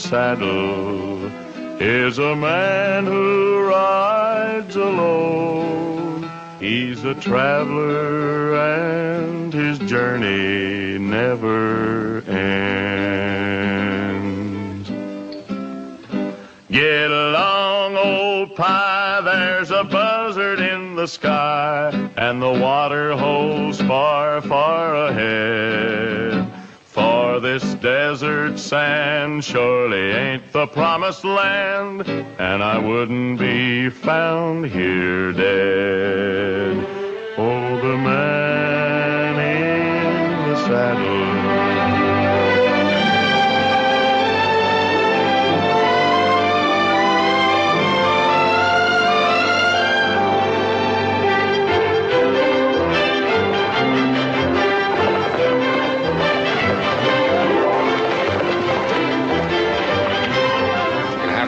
saddle is a man who rides alone. He's a traveler and his journey never ends. Get along, old pie, there's a buzzard in the sky, and the water holes far, far ahead. For this desert sand surely ain't the promised land, and I wouldn't be found here dead. Oh, the man in the saddle.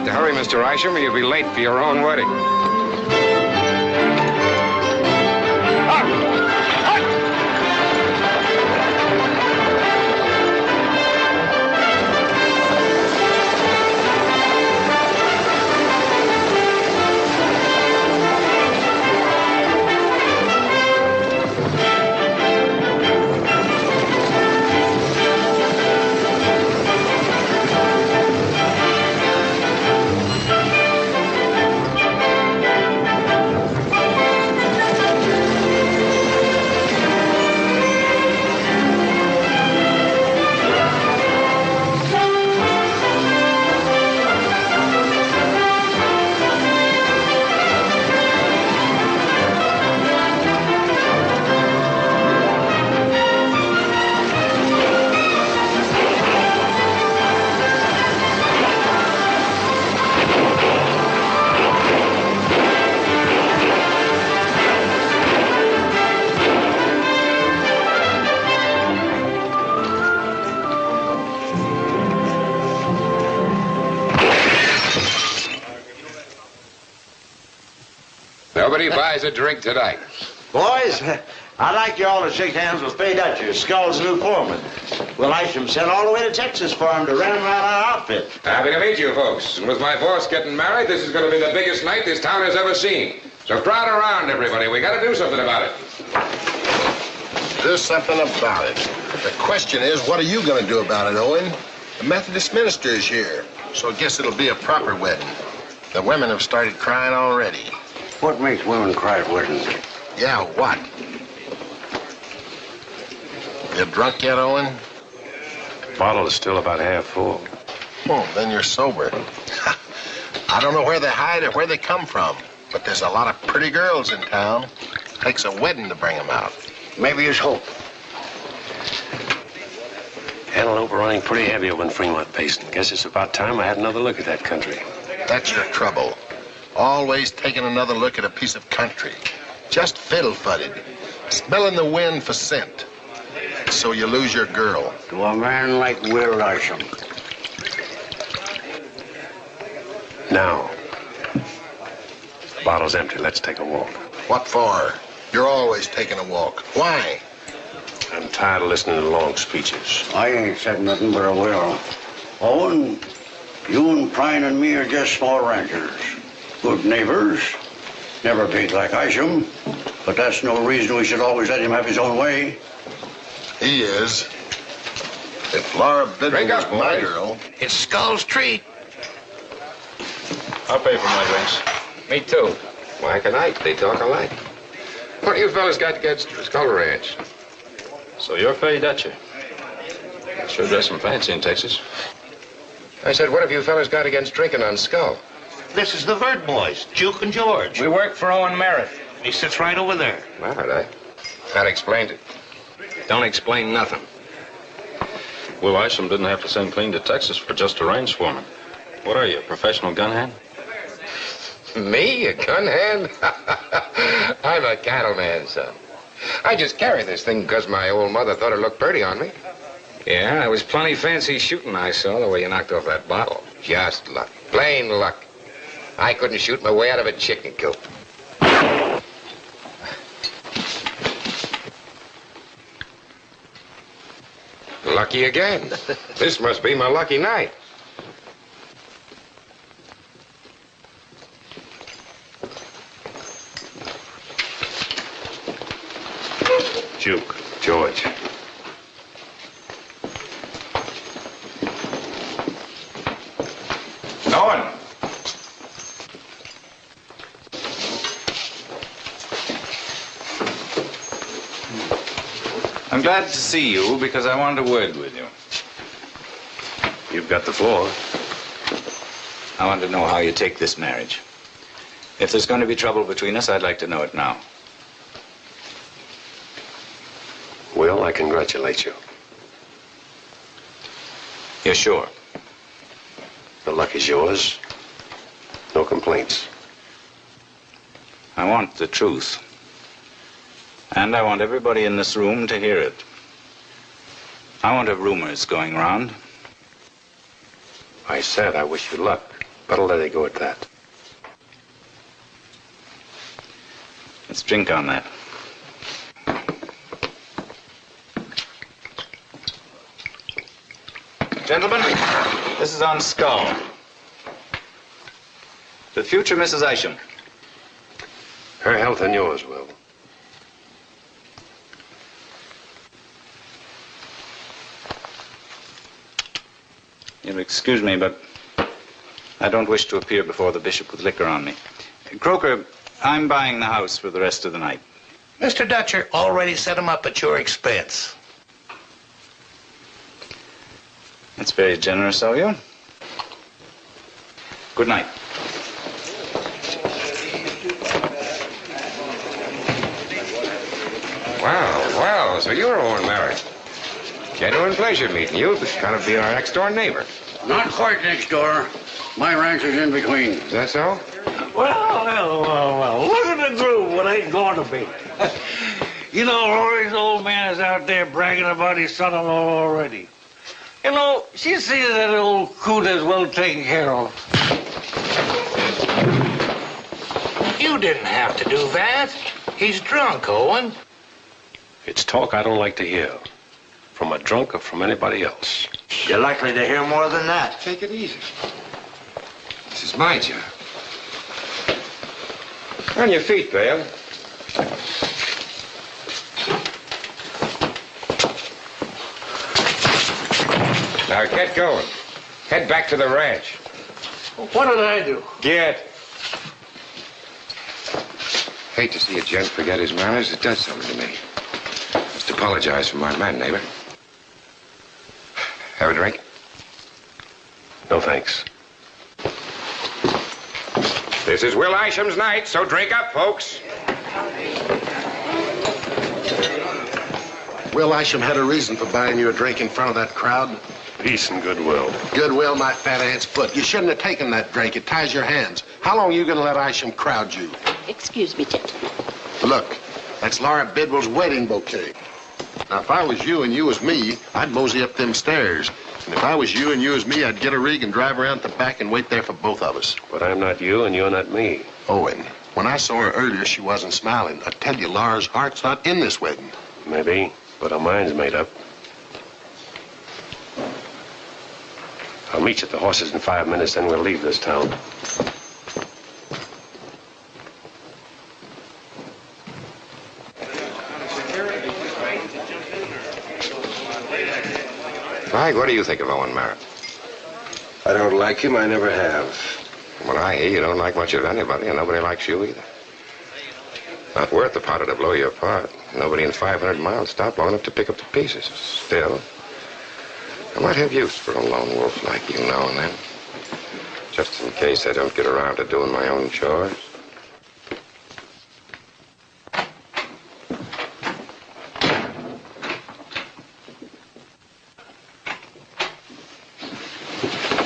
Hurry, Mr. Isham, or you'll be late for your own wedding. Nobody buys a drink tonight. Boys, I'd like you all to shake hands with Fay Dutcher, Skull's new foreman. Will Isham sent all the way to Texas for him to run around our outfit. Happy to meet you folks. And with my boss getting married, this is going to be the biggest night this town has ever seen. So crowd around, everybody. We got to do something about it. Do something about it. The question is, what are you going to do about it, Owen? The Methodist minister is here, so I guess it'll be a proper wedding. The women have started crying already. What makes women cry at weddings? Yeah, what? You drunk yet, Owen? The bottle is still about half full. Oh, then you're sober. I don't know where they hide or where they come from, but there's a lot of pretty girls in town. Takes a wedding to bring them out. Maybe it's hope. Antelope are running pretty heavy over in Fremont Basin. Guess it's about time I had another look at that country. That's your trouble. Always taking another look at a piece of country. Just fiddle-footed. Smelling the wind for scent. So you lose your girl. To a man like Will Isham. Now, the bottle's empty. Let's take a walk. What for? You're always taking a walk. Why? I'm tired of listening to long speeches. I ain't said nothing but I will. Owen, you and Prine and me are just small ranchers. Good neighbors. Never big like Isham. But that's no reason we should always let him have his own way. He is. If Laura Bidwell was my girl... It's Skull's treat. I'll pay for my drinks. Me too. Why can they talk alike. What do you fellas got against Skull Ranch? So you're Fay Dutcher. Sure dress some fancy in Texas. I said, what have you fellas got against drinking on Skull? This is the Vert boys, Duke and George. We work for Owen Merritt. He sits right over there. All right, that explains it. Don't explain nothing. Will Isham didn't have to send clean to Texas for just a range foreman. What are you, a professional gun hand? Me, a gun hand? I'm a cattleman, son. I just carry this thing because my old mother thought it looked pretty on me. Yeah, it was plenty fancy shooting I saw, the way you knocked off that bottle. Just luck. Plain luck. I couldn't shoot my way out of a chicken coop. Lucky again. This must be my lucky night. Duke. George. Owen! I'm glad to see you because I wanted a word with you. You've got the floor. I want to know how you take this marriage. If there's going to be trouble between us, I'd like to know it now. Will, I congratulate you. You're sure? The luck is yours. No complaints. I want the truth. And I want everybody in this room to hear it. I won't have rumors going around. I said I wish you luck, but I'll let it go at that. Let's drink on that. Gentlemen, this is on Skull. The future Mrs. Isham. Her health and yours, Will. You'll excuse me, but I don't wish to appear before the bishop with liquor on me. Croker, I'm buying the house for the rest of the night. Mr. Dutcher already set him up at your expense. That's very generous of you. Good night. Wow, so you're Owen Merritt. Genuine pleasure meeting you. This kind of be our next-door neighbor. Not quite next door. My ranch is in between. Is that so? Well. Look at the groove, what ain't going to be. You know, Rory's old man is out there bragging about his son-in-law already. You know, she sees that old coot is well taken care of. You didn't have to do that. He's drunk, Owen. It's talk I don't like to hear. From a drunk or from anybody else. You're likely to hear more than that. Take it easy. This is my job. On your feet, Vale. Now get going. Head back to the ranch. What did I do? Get. Hate to see a gent forget his manners. It does something to me. Must apologize for my man, neighbor. Have a drink? No thanks. This is Will Isham's night, so drink up, folks. Will Isham had a reason for buying you a drink in front of that crowd. Peace and goodwill. Goodwill, my fat aunt's foot. You shouldn't have taken that drink. It ties your hands. How long are you going to let Isham crowd you? Excuse me, gentlemen. Look, that's Laura Bidwell's wedding bouquet. Now, if I was you and you was me, I'd mosey up them stairs. And if I was you and you was me, I'd get a rig and drive around to the back and wait there for both of us. But I'm not you and you're not me. Owen, when I saw her earlier, she wasn't smiling. I tell you, Laura's heart's not in this wedding. Maybe, but her mind's made up. I'll meet you at the horses in 5 minutes, then we'll leave this town. Mike, what do you think of Owen Merritt? I don't like him. I never have. When I hear you don't like much of anybody, and nobody likes you either. Not worth the powder to blow you apart. Nobody in 500 miles stopped long enough to pick up the pieces. Still, I might have use for a lone wolf like you now and then. Just in case I don't get around to doing my own chores.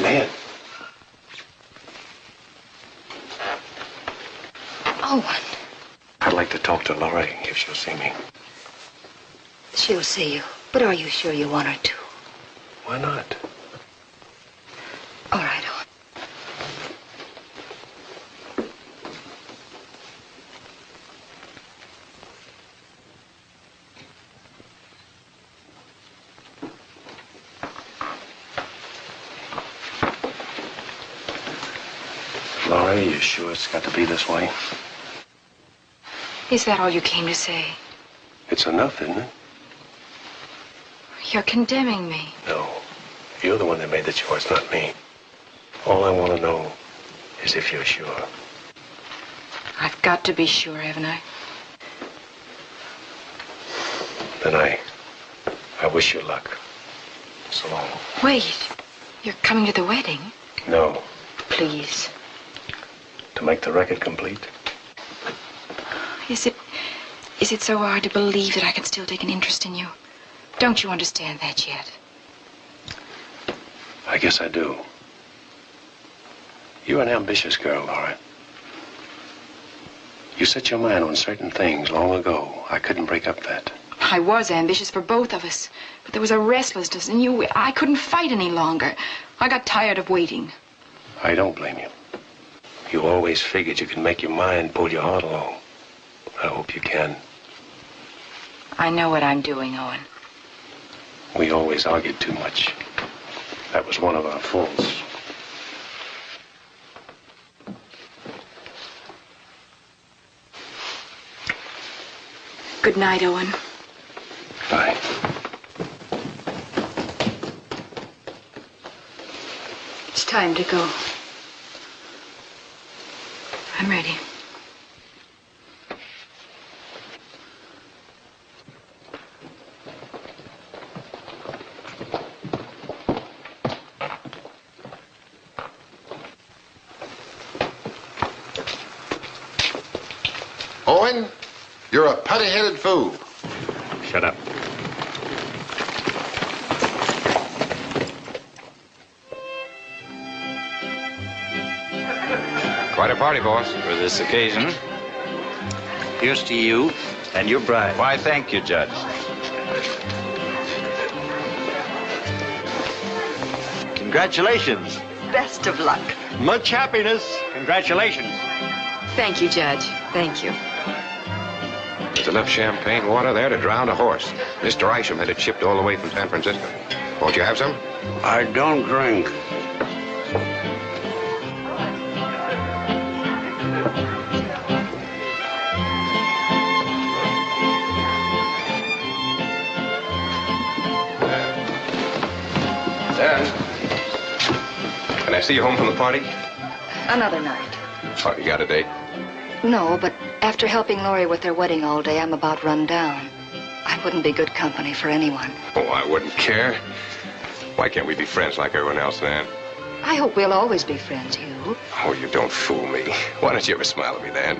Man. Owen. I'd like to talk to Laurie if she'll see me. She'll see you. But are you sure you want her to? Why not? All right, Owen. Laurie, you sure it's got to be this way? Is that all you came to say? It's enough, isn't it? You're condemning me. No. You're the one that made the choice, not me. All I want to know is if you're sure. I've got to be sure, haven't I? Then I wish you luck. So long. Wait. You're coming to the wedding? No. Please. To make the record complete? Is it so hard to believe that I can still take an interest in you? Don't you understand that yet? I guess I do. You're an ambitious girl, Laura. You set your mind on certain things long ago. I couldn't break up that. I was ambitious for both of us, but there was a restlessness in you. I couldn't fight any longer. I got tired of waiting. I don't blame you. You always figured you could make your mind pull your heart along. I hope you can. I know what I'm doing, Owen. We always argued too much. That was one of our faults. Good night, Owen. Bye. It's time to go. I'm ready. Owen, you're a putty-headed fool. Shut up. Quite a party, boss. For this occasion, Here's to you and your bride. why, thank you, Judge. Congratulations. Best of luck. Much happiness. Congratulations. Thank you, Judge. Thank you. There's enough champagne water there to drown a horse. Mr. Isham had it shipped all the way from San Francisco. Won't you have some? I don't drink. Dan, can I see you home from the party? Another night. Oh, you got a date? No, but after helping Laurie with their wedding all day, I'm about run down. I wouldn't be good company for anyone. Oh, I wouldn't care. Why can't we be friends like everyone else, Dan? I hope we'll always be friends, Hugh. Oh, you don't fool me. Why don't you ever smile at me, Dan?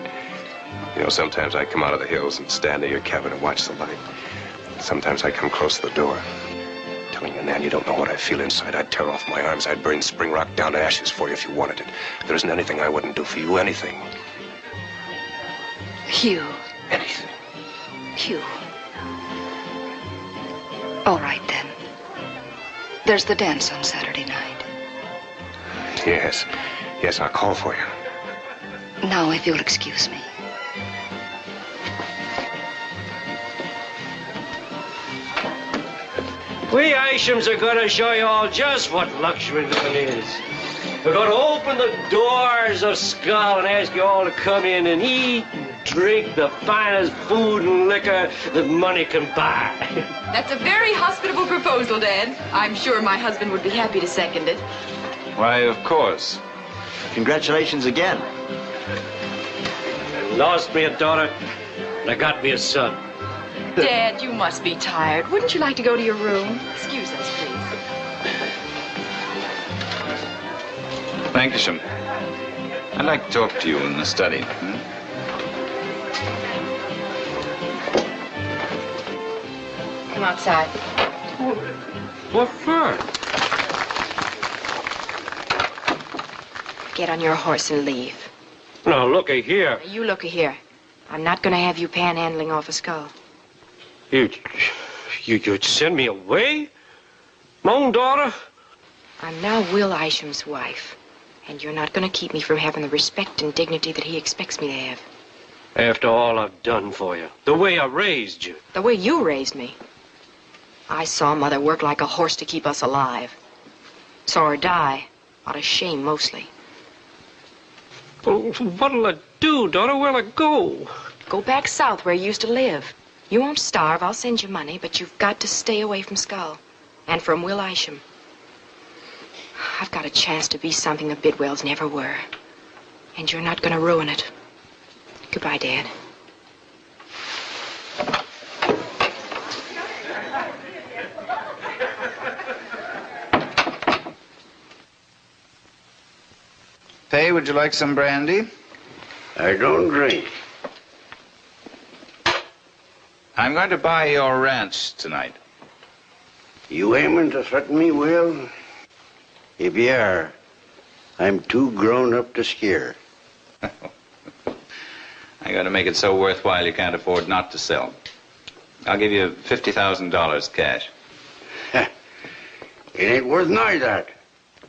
You know, sometimes I come out of the hills and stand near your cabin and watch the light. Sometimes I come close to the door. Telling you, Nan, you don't know what I feel inside. I'd tear off my arms. I'd burn Spring Rock down to ashes for you if you wanted it. There isn't anything I wouldn't do for you, anything. Hugh. Anything. Hugh. All right, then. There's the dance on Saturday night. Yes. Yes, I'll call for you. Now, if you'll excuse me. We Ishams are going to show you all just what luxury living is. We're going to open the doors of Skull and ask you all to come in and eat and drink the finest food and liquor that money can buy. That's a very hospitable proposal, Dad. I'm sure my husband would be happy to second it. Why, of course. Congratulations again. I lost me a daughter, and I got me a son. Dad, you must be tired. Wouldn't you like to go to your room? Excuse us, please. Thank you, Shum. I'd like to talk to you in the study. Come outside. What for? Get on your horse and leave. Now, looky here. You looky here. I'm not going to have you panhandling off a Skull. You'd send me away? My own daughter? I'm now Will Isham's wife, and you're not going to keep me from having the respect and dignity that he expects me to have. After all I've done for you, the way I raised you. The way you raised me. I saw Mother work like a horse to keep us alive. Saw her die, out of shame mostly. Well, what'll I do, daughter? Where'll I go? Go back south where you used to live. You won't starve. I'll send you money, but you've got to stay away from Skull. And from Will Isham. I've got a chance to be something the Bidwells never were. And you're not going to ruin it. Goodbye, Dad. Pay, would you like some brandy? I don't drink. I'm going to buy your ranch tonight. You aiming to threaten me, Will? If you are, I'm too grown up to scare. I got to make it so worthwhile you can't afford not to sell. I'll give you $50,000 cash. It ain't worth nigh that.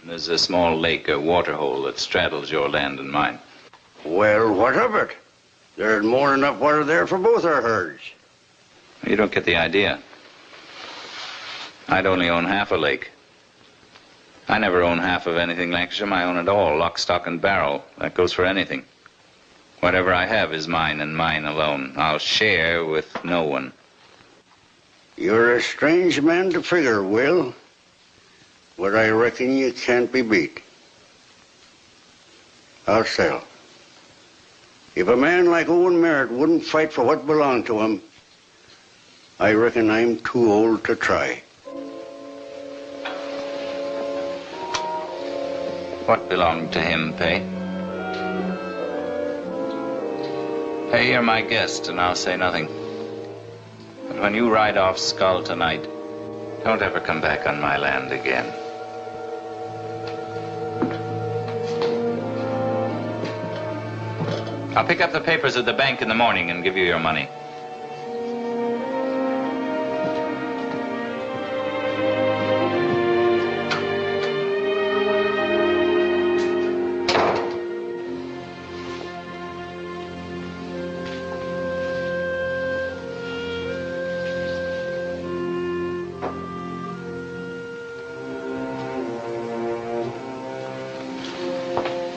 There's a small lake, a water hole that straddles your land and mine. Well, what of it? There's more than enough water there for both our herds. You don't get the idea. I'd only own half a lake. I never own half of anything, Lancashire. I own it all, lock, stock, and barrel. That goes for anything. Whatever I have is mine and mine alone. I'll share with no one. You're a strange man to figure, Will. But I reckon you can't be beat. I'll sell. If a man like Owen Merritt wouldn't fight for what belonged to him, I reckon I'm too old to try. What belonged to him, Pay? Pay, you're my guest, and I'll say nothing. But when you ride off Skull tonight, don't ever come back on my land again. I'll pick up the papers at the bank in the morning and give you your money.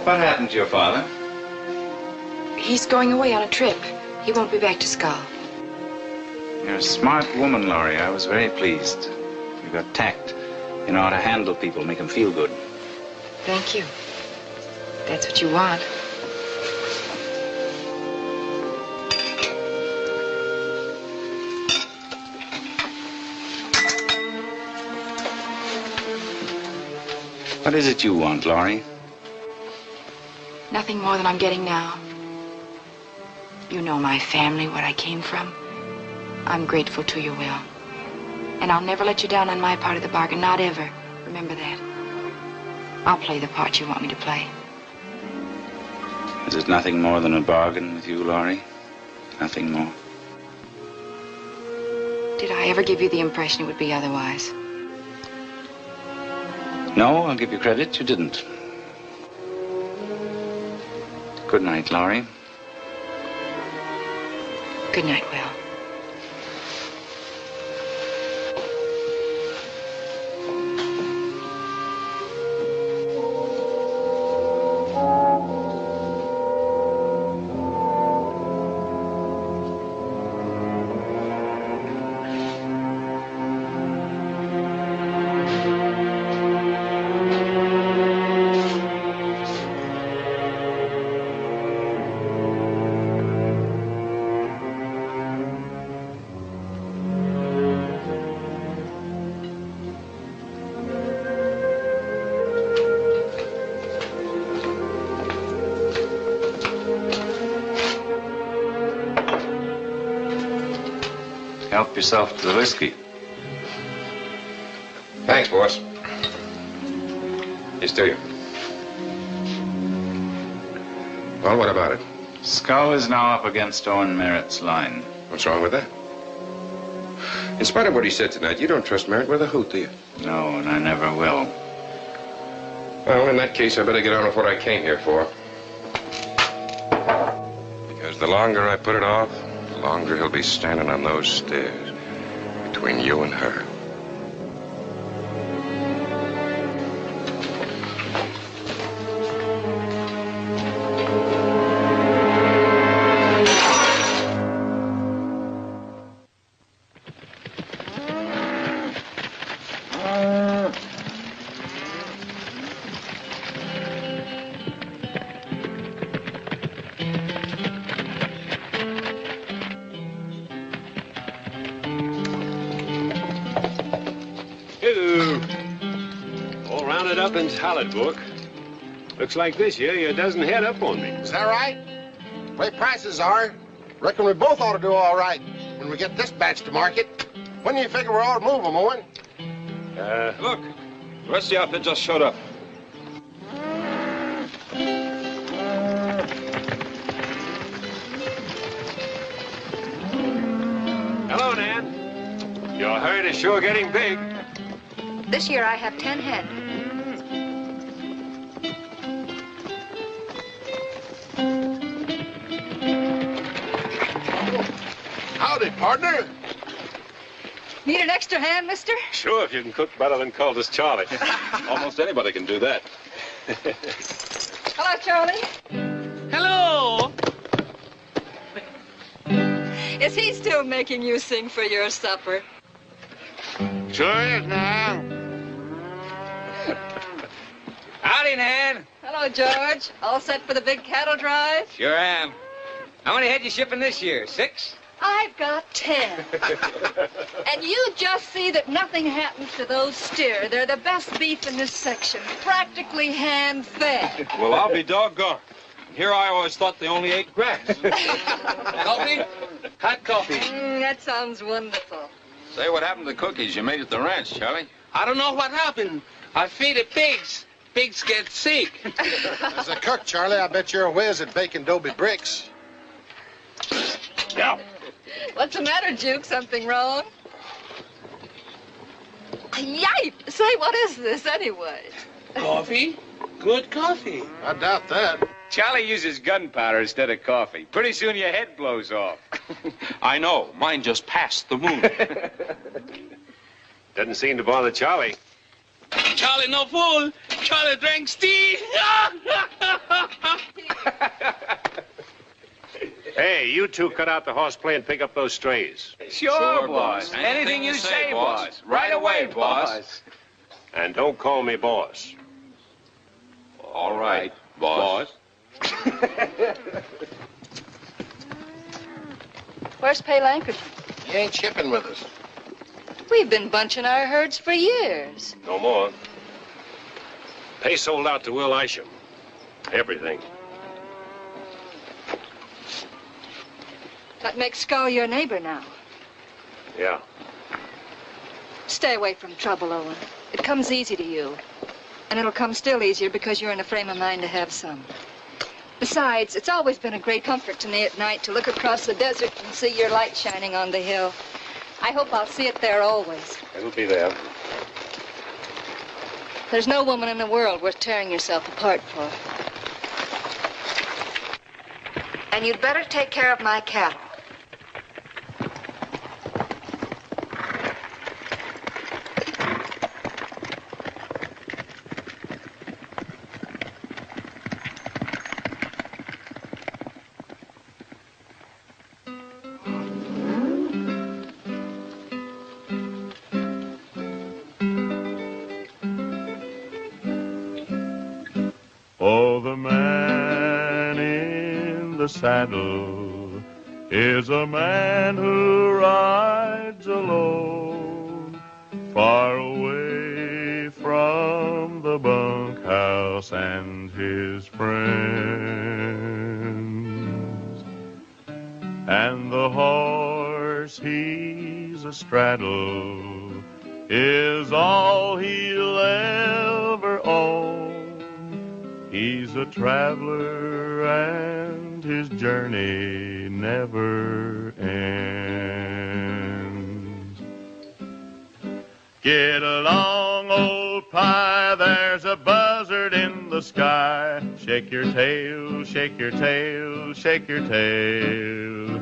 What happened to your father? He's going away on a trip. He won't be back to Skull. You're a smart woman, Laurie. I was very pleased. You've got tact. You know how to handle people, make them feel good. Thank you. That's what you want. What is it you want, Laurie? Nothing more than I'm getting now. You know my family, where I came from. I'm grateful to you, Will. And I'll never let you down on my part of the bargain, not ever. Remember that. I'll play the part you want me to play. Is it nothing more than a bargain with you, Laurie? Nothing more? Did I ever give you the impression it would be otherwise? No, I'll give you credit. You didn't. Good night, Laurie. Good night, Will. Help yourself to the whiskey. Thanks, boss. Here's to you. Well, what about it? Skull is now up against Owen Merritt's line. What's wrong with that? In spite of what he said tonight, you don't trust Merritt with a hoot, do you? No, and I never will. Well, in that case, I better get on with what I came here for. Because the longer I put it off, the longer he'll be standing on those stairs between you and her. it up in talent book. Looks like this year you're a dozen head up on me. Is that right? The way prices are, reckon we both ought to do all right when we get this batch to market. When do you figure we ought to move them, Owen? Look, the rest of the outfit just showed up. Hello, Nan. Your herd is sure getting big. This year I have 10 head. Howdy, partner. Need an extra hand, mister? Sure, if you can cook better than Cultus Charlie. Almost anybody can do that. Hello, Charlie. Hello. Is he still making you sing for your supper? Sure is now. Howdy, Nan. Hello, George. All set for the big cattle drive? Sure am. How many head you shipping this year? 6? I've got 10. And you just see that nothing happens to those steer. They're the best beef in this section, practically hand-fed. Well, I'll be doggone. Here I always thought they only ate grass. Coffee? Hot coffee. That sounds wonderful. Say, what happened to the cookies you made at the ranch, Charlie? I don't know what happened. I feed the pigs. Pigs get sick. As a cook, Charlie, I bet you're a whiz at baking Dobie bricks. Yeah. What's the matter, Juke? Something wrong? Yipe! Say, what is this anyway? Coffee? Good coffee. I doubt that. Charlie uses gunpowder instead of coffee. Pretty soon your head blows off. I know. Mine just passed the moon. Doesn't seem to bother Charlie. Charlie no fool. Charlie drinks tea. Hey, you two cut out the horseplay and pick up those strays. Sure, boss. Anything you say, boss. Right away, boss. And don't call me boss. All right, boss. Where's Pay Lankerton? He ain't shipping with us. We've been bunching our herds for years. No more. Pay sold out to Will Isham. Everything. That makes Skull your neighbor now. Yeah. Stay away from trouble, Owen. It comes easy to you. And it'll come still easier because you're in a frame of mind to have some. Besides, it's always been a great comfort to me at night to look across the desert and see your light shining on the hill. I hope I'll see it there always. It'll be there. There's no woman in the world worth tearing yourself apart for. And you'd better take care of my cattle. Oh, the man in the saddle is a man who rides alone, far away from the bunkhouse and his friends. And the horse he's astraddle is all he'll ever own. He's a traveler and his journey never ends. Get along, old pie, there's a buzzard in the sky. Shake your tail, shake your tail, shake your tail.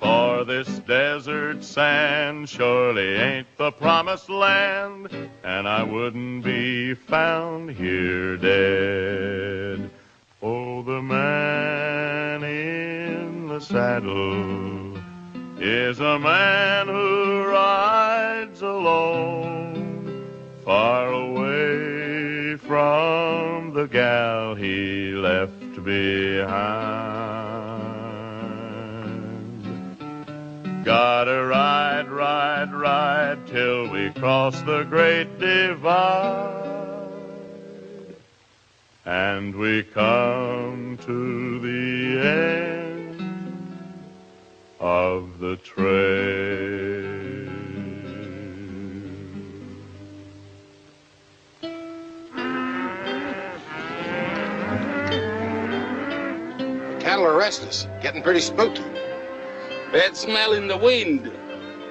For this desert sand surely ain't the promised land, and I wouldn't be found here dead. Oh, the man in the saddle is a man who rides alone, far away from the gal he left behind. Gotta ride, ride, ride till we cross the great divide. and we come to the end of the trail. Cattle are restless, getting pretty spooky. Bad smell in the wind.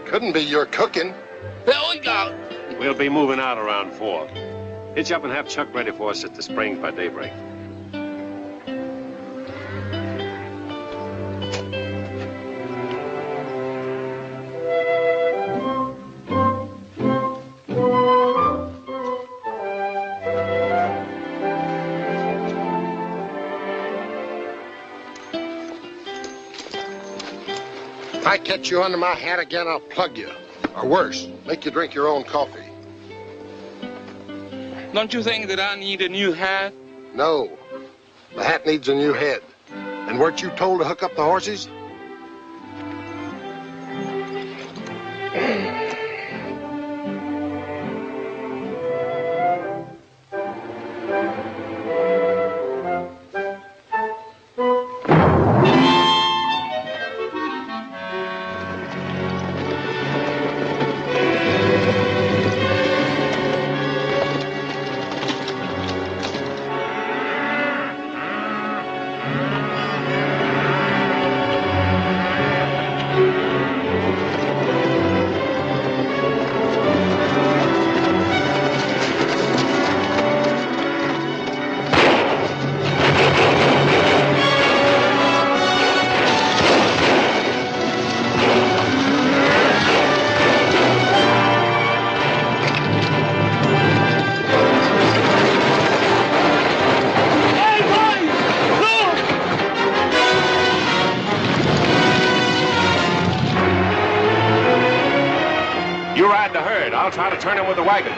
Couldn't be your cooking. We'll be moving out around 4. Hitch up and have Chuck ready for us at the springs by daybreak. If I catch you under my hat again, I'll plug you. Or worse, make you drink your own coffee. Don't you think that I need a new hat? No. The hat needs a new head. And weren't you told to hook up the horses? You ride the herd. I'll try to turn him with the wagon.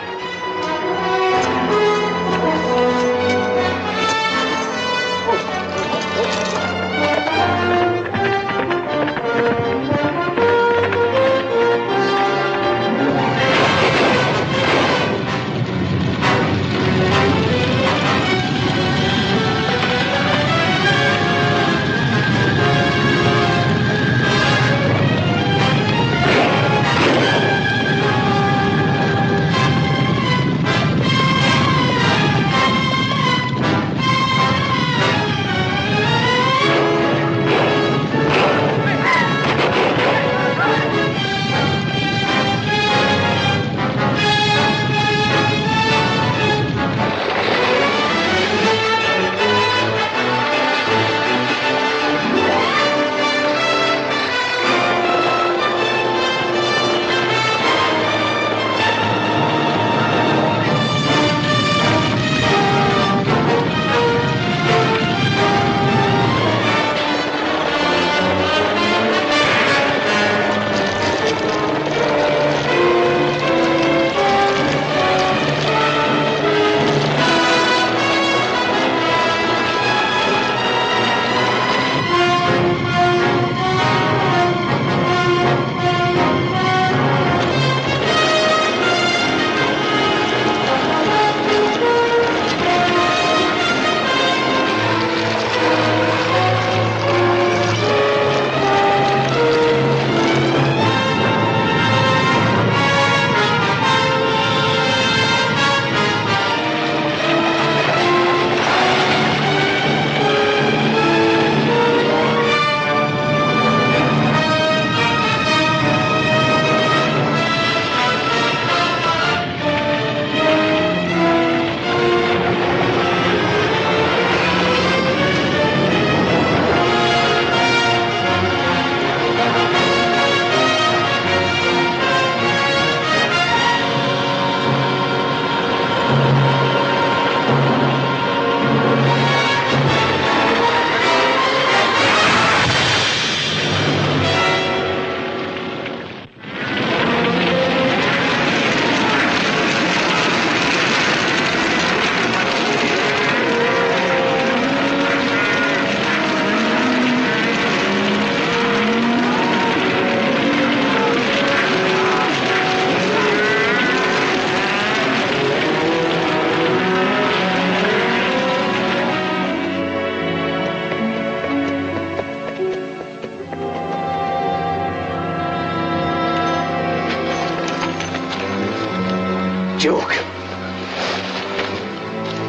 Juke!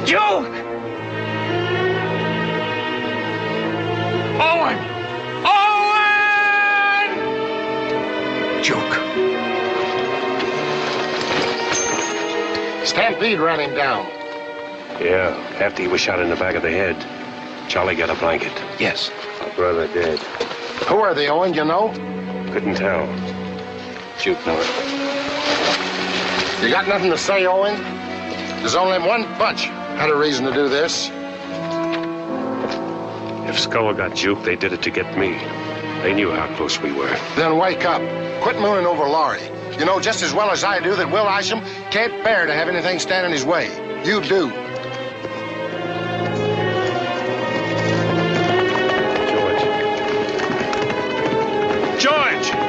Juke! Owen! Owen! Juke. Stampede ran him down. Yeah, after he was shot in the back of the head. Charlie got a blanket. Yes. My brother did. Who are they, Owen, you know? Couldn't tell. Juke knew it. You got nothing to say, Owen? There's only one bunch had a reason to do this. If Skull got Juke, they did it to get me. They knew how close we were. Then wake up. Quit mooning over Laurie. You know just as well as I do that Will Isham can't bear to have anything stand in his way. You do. George!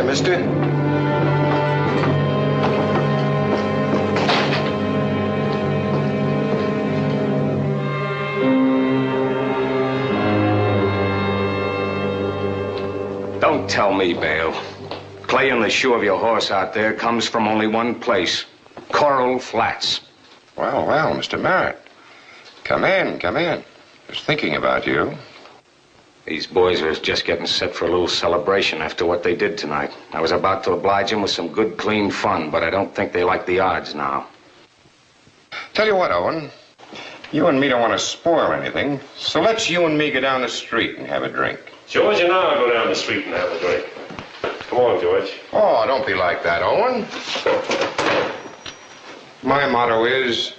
mister. Don't tell me, Bale. Clay and the shoe of your horse out there comes from only one place. Coral Flats. Well, well, Mr. Merritt. Come in, come in. I was thinking about you. These boys are just getting set for a little celebration after what they did tonight. I was about to oblige them with some good, clean fun, but I don't think they like the odds now. Tell you what, Owen. You and me don't want to spoil anything, so let's you and me go down the street and have a drink. George and I'll go down the street and have a drink. Come on, George. Oh, don't be like that, Owen. My motto is,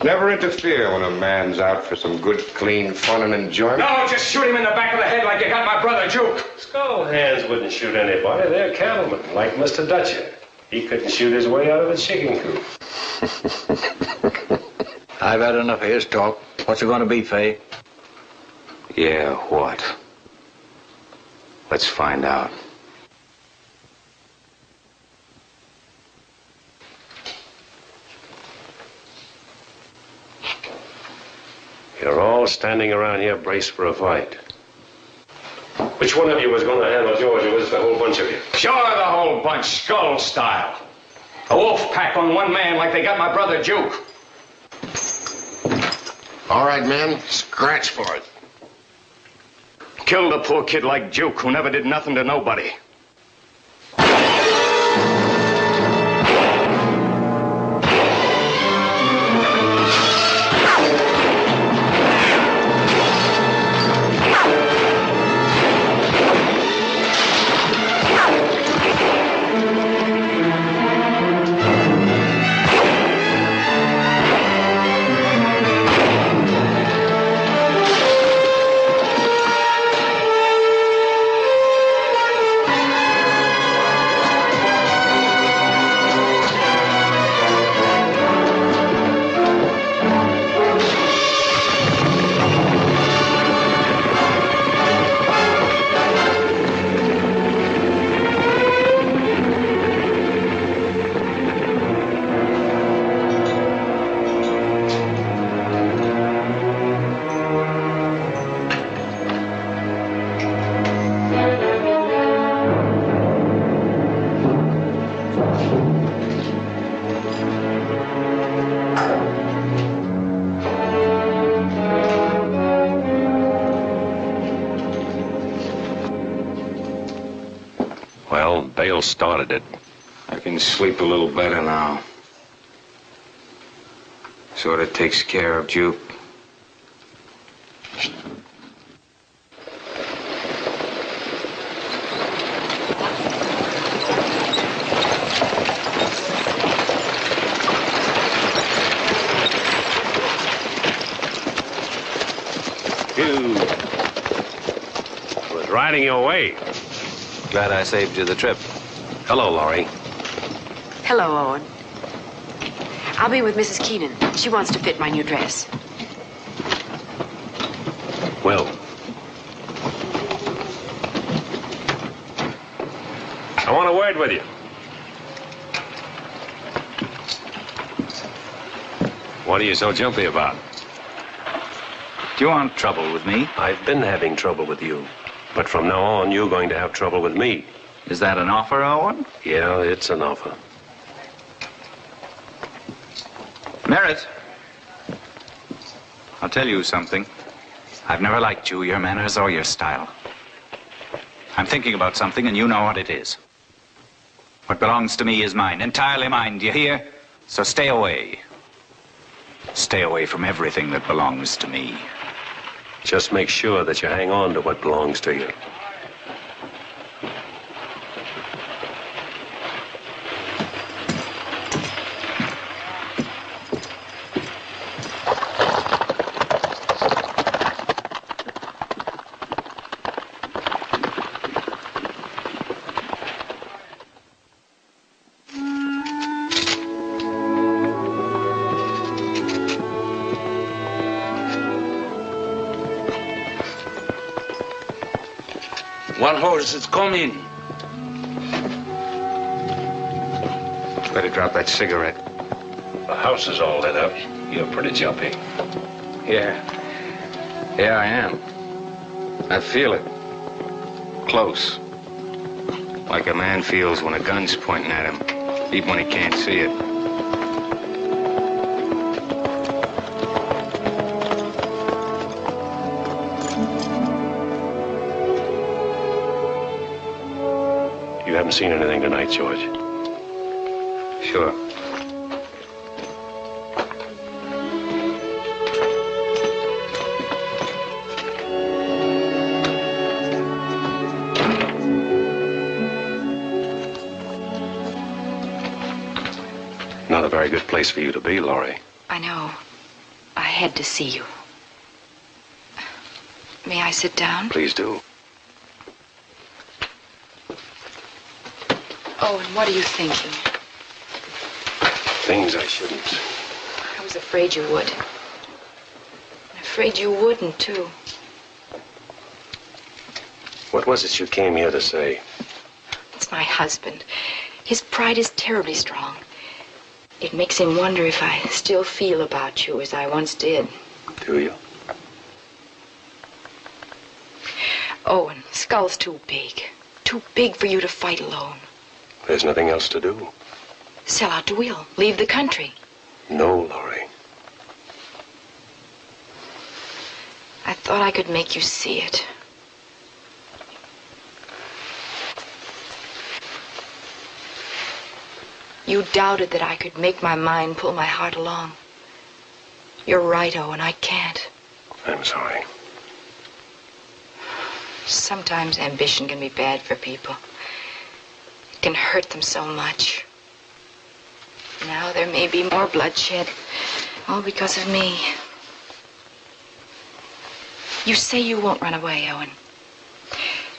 never interfere when a man's out for some good, clean fun and enjoyment. No, just shoot him in the back of the head like you got my brother Juke. Skull Hands wouldn't shoot anybody. They're cattlemen, like Mr. Dutcher. He couldn't shoot his way out of a chicken coop. I've had enough of his talk. What's it going to be, Fay? Yeah, what? Let's find out. You're all standing around here braced for a fight. Which one of you was going to handle George, or was it the whole bunch of you? Sure, the whole bunch, skull style. A wolf pack on one man like they got my brother Duke. All right, men, scratch for it. Killed a poor kid like Duke who never did nothing to nobody. Dale started it. I can sleep a little better now. Sort of takes care of Duke. You was riding your way. Glad I saved you the trip. Hello, Laurie. Hello, Owen. I'll be with Mrs. Keenan. She wants to fit my new dress. Will. I want a word with you. What are you so jumpy about? Do you want trouble with me? I've been having trouble with you. But from now on, you're going to have trouble with me. Is that an offer, Owen? Yeah, it's an offer. Merritt. I'll tell you something. I've never liked you, your manners, or your style. I'm thinking about something, and you know what it is. What belongs to me is mine, entirely mine, do you hear? So stay away. Stay away from everything that belongs to me. Just make sure that you hang on to what belongs to you. One horse is coming. Better drop that cigarette. The house is all lit up. You're pretty jumpy. Yeah. Yeah, I am. I feel it. Close. Like a man feels when a gun's pointing at him, even when he can't see it. You haven't seen anything tonight, George? Sure. Not a very good place for you to be, Laurie. I know. I had to see you. May I sit down? Please do. Oh, and what are you thinking? Things I shouldn't. I was was afraid you would. And afraid you wouldn't, too. What was it you came here to say? It's my husband. His pride is terribly strong. It makes him wonder if I still feel about you as I once did. Do you? Owen, Skull's too big. Too big for you to fight alone. There's nothing else to do. Sell out to Will. Leave the country. No, Laurie. I thought I could make you see it. You doubted that I could make my mind pull my heart along. You're right, Owen. I can't. I'm sorry. Sometimes ambition can be bad for people. It can hurt them so much. Now there may be more bloodshed, all because of me. You say you won't run away, Owen.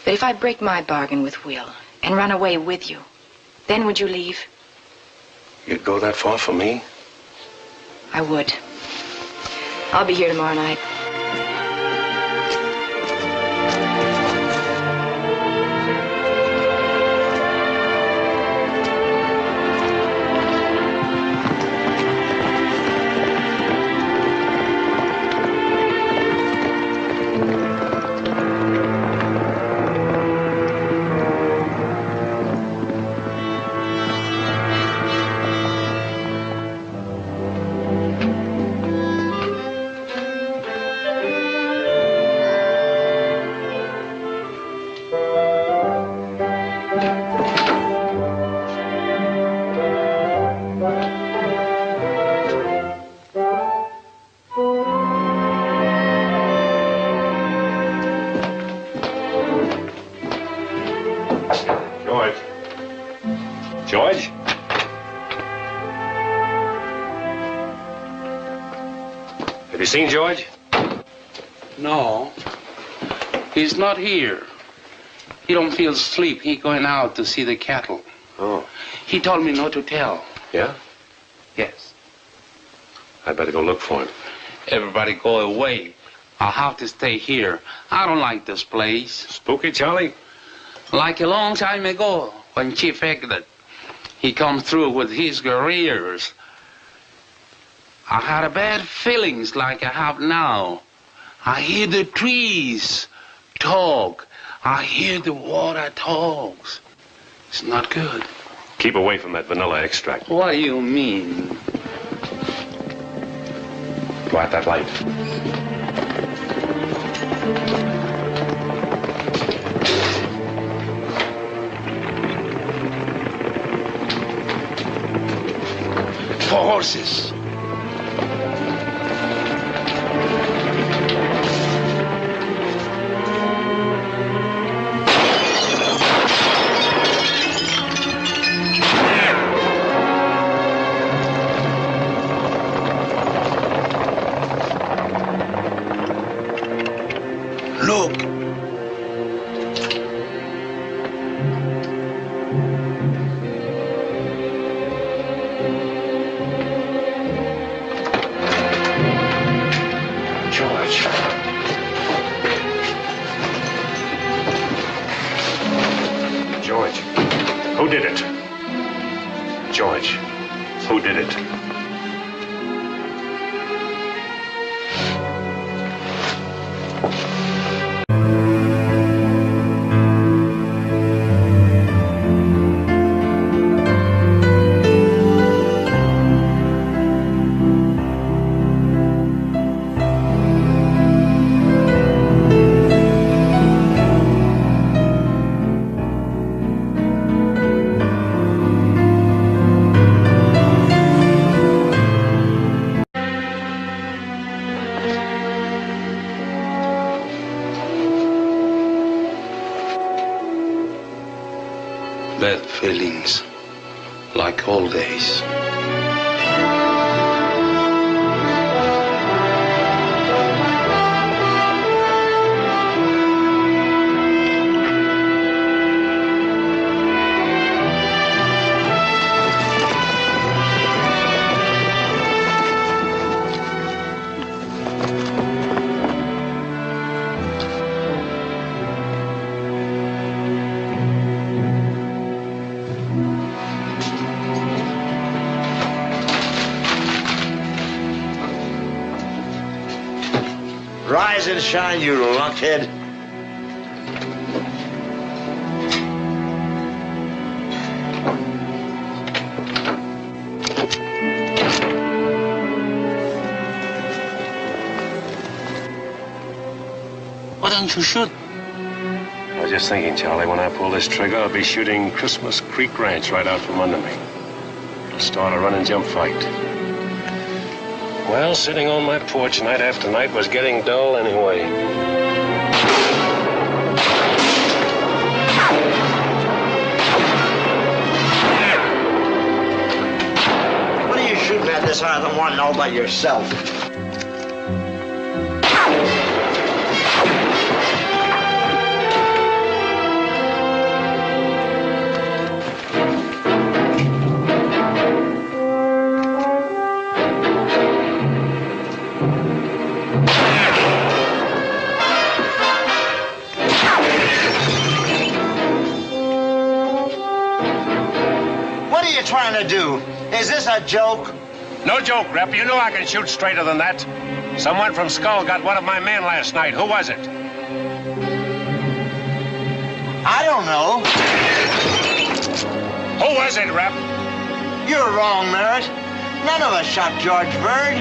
But if I break my bargain with Will and run away with you, then would you leave? You'd go that far for me? I would. I'll be here tomorrow night. George? Have you seen George? No. He's not here. He don't feel sleep. He going out to see the cattle. Oh. He told me not to tell. Yeah? Yes. I'd better go look for him. Everybody go away. I'll have to stay here. I don't like this place. Spooky, Charlie? Like a long time ago, when Chief Egglet, he come through with his guerrillas. I had a bad feelings like I have now. I hear the trees talk. I hear the water talks. It's not good. Keep away from that vanilla extract. What do you mean? Go out that light. For horses. Look. George. George. Who did it? George. Who did it? Bad feelings, like old days. Rise and shine, you lunkhead. Why don't you shoot? I was just thinking, Charlie, when I pull this trigger, I'll be shooting Christmas Creek Ranch right out from under me. It'll start a run and jump fight. Well, sitting on my porch night after night was getting dull anyway. What are you shooting at this higher than one all by yourself? Trying to do? Is this a joke? No joke, Rep. You know I can shoot straighter than that. Someone from Skull got one of my men last night. Who was it? I don't know. Who was it, Rep? You're wrong, Merritt. None of us shot George Bird.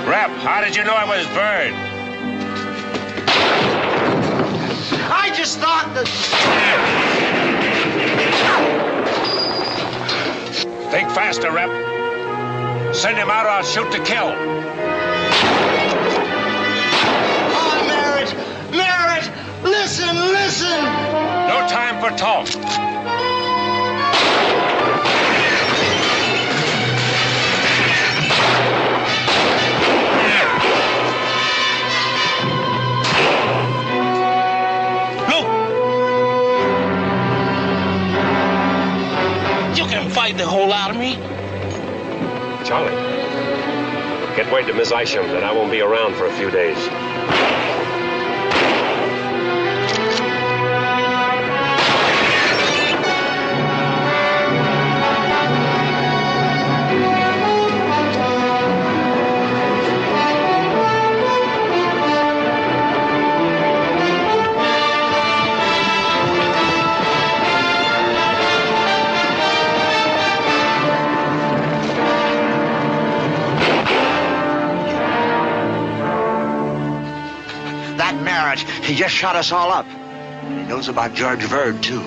Rep, how did you know I was Bird? I just thought that... Think faster, Rep. Send him out or I'll shoot to kill. Oh, Merritt! Merritt! Listen, listen! No time for talk. Fight the whole army? Charlie, get word to Miss Isham that I won't be around for a few days. He just shot us all up. He knows about George Bird, too.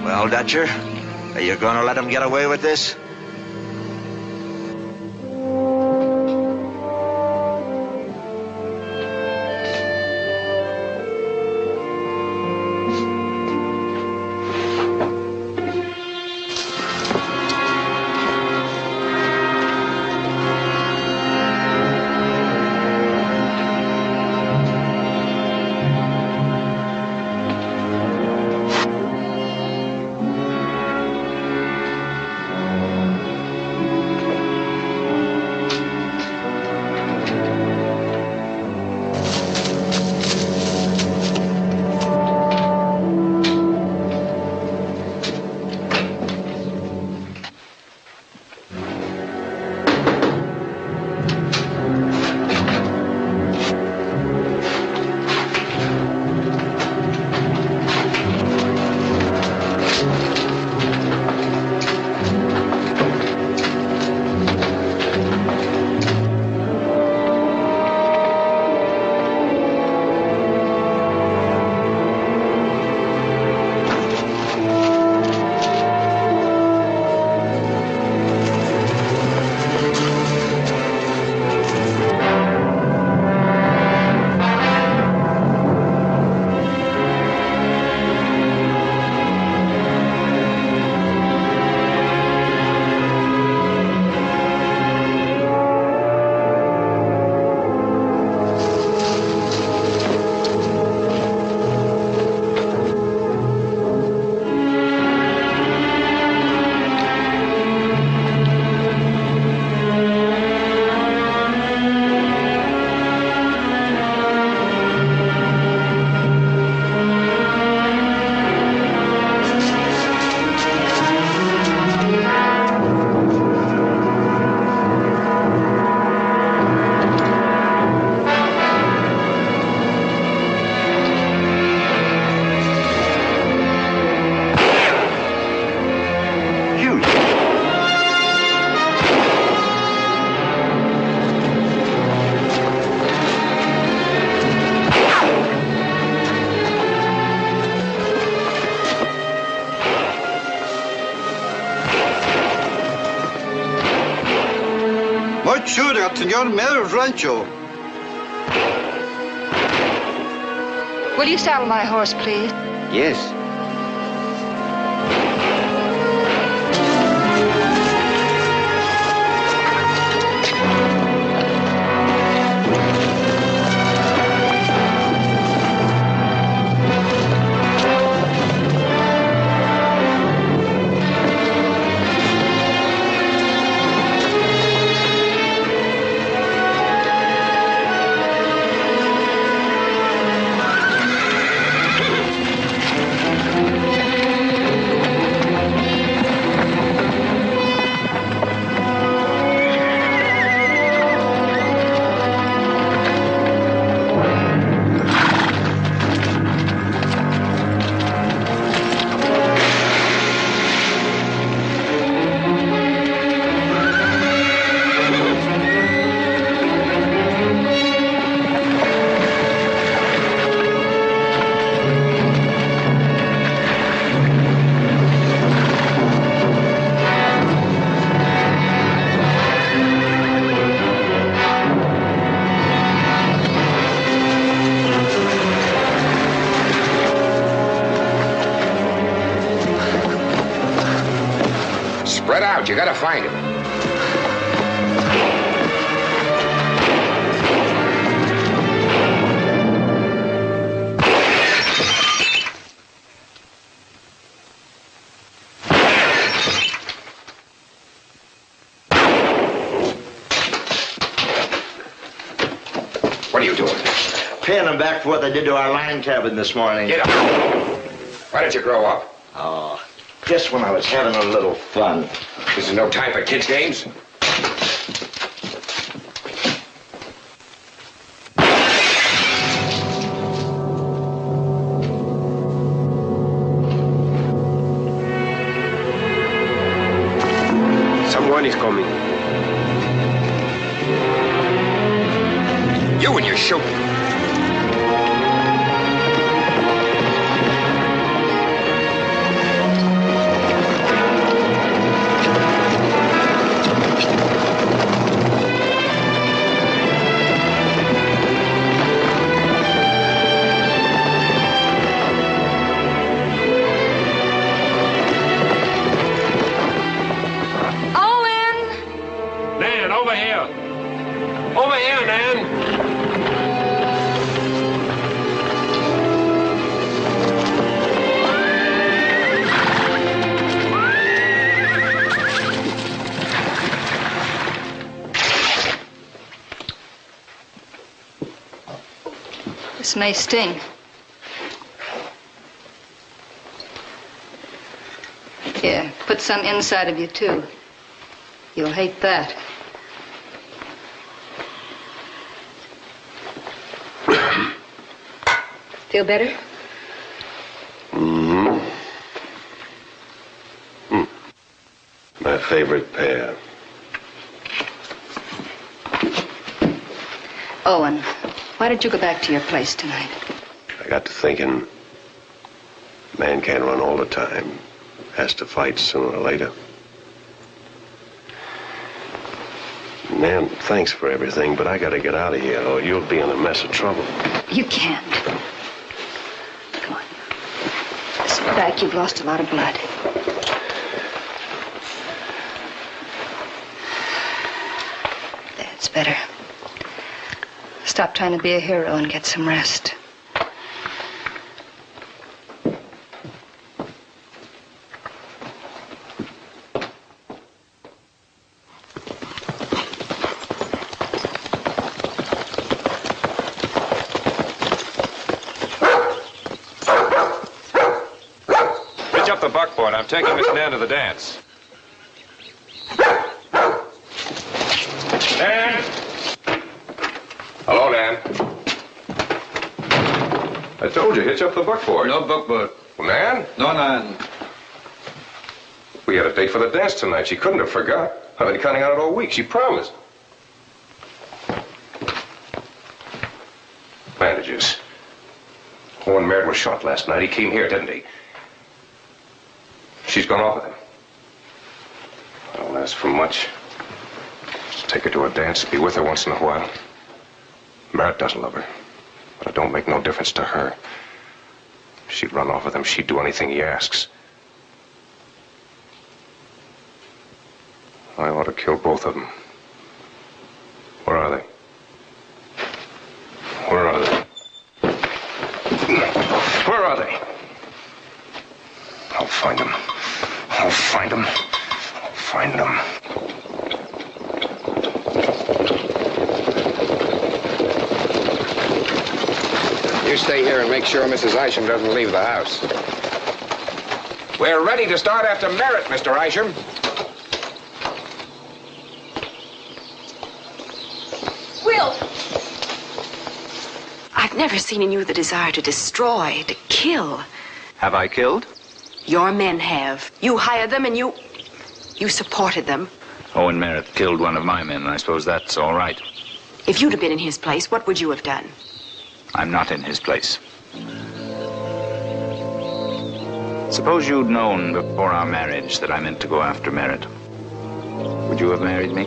Well, Dutcher, are you going to let him get away with this? Ayuda al señor Meadows Rancho. Will you saddle my horse, please? Yes. Spread out. You gotta find him. What are you doing? Paying them back for what they did to our line cabin this morning. Get up. Why did you grow up? Oh, just when I was having a little fun. This is no time for kids' games. Someone is coming. You and your shooting. Nan, over here. Over here, Nan. This may sting. Here, put some inside of you, too. You'll hate that. Feel better? Mm-hmm. My favorite pair. Owen, why did you go back to your place tonight? I got to thinking, man can't run all the time. Has to fight sooner or later. Nan, thanks for everything, but I gotta get out of here or you'll be in a mess of trouble. You can't. Come on. Sit back. You've lost a lot of blood. That's better. Stop trying to be a hero and get some rest. The buckboard. I'm taking Miss Nan to the dance. Nan! Hello, Nan. I told you, hitch up the buckboard. No buckboard. Well, Nan? No, Nan. We had a date for the dance tonight. She couldn't have forgot. I've been counting on it all week. She promised. Bandages. Owen Merritt was shot last night. He came here, didn't he? She's gone off with him. I don't ask for much. Take her to a dance, be with her once in a while. Merritt doesn't love her, but it don't make no difference to her. She'd run off with him. She'd do anything he asks. I ought to kill both of them. Where are they? Where are they? Where are they? I'll find them. I'll find them. I'll find them. You stay here and make sure Mrs. Isham doesn't leave the house. We're ready to start after Merritt, Mr. Isham. Will! I've never seen in you the desire to destroy, to kill. Have I killed? Your men have. You hired them and you supported them. Owen Merritt killed one of my men, and I suppose that's all right. If you'd have been in his place, what would you have done? I'm not in his place. Suppose you'd known before our marriage that I meant to go after Merritt. Would you have married me?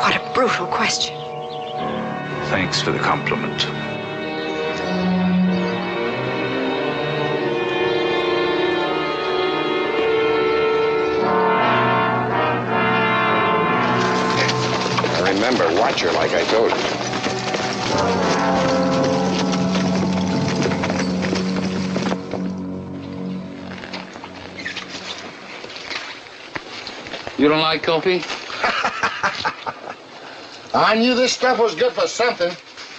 What a brutal question. Thanks for the compliment. Remember, watch her like I told you. You don't like coffee? I knew this stuff was good for something.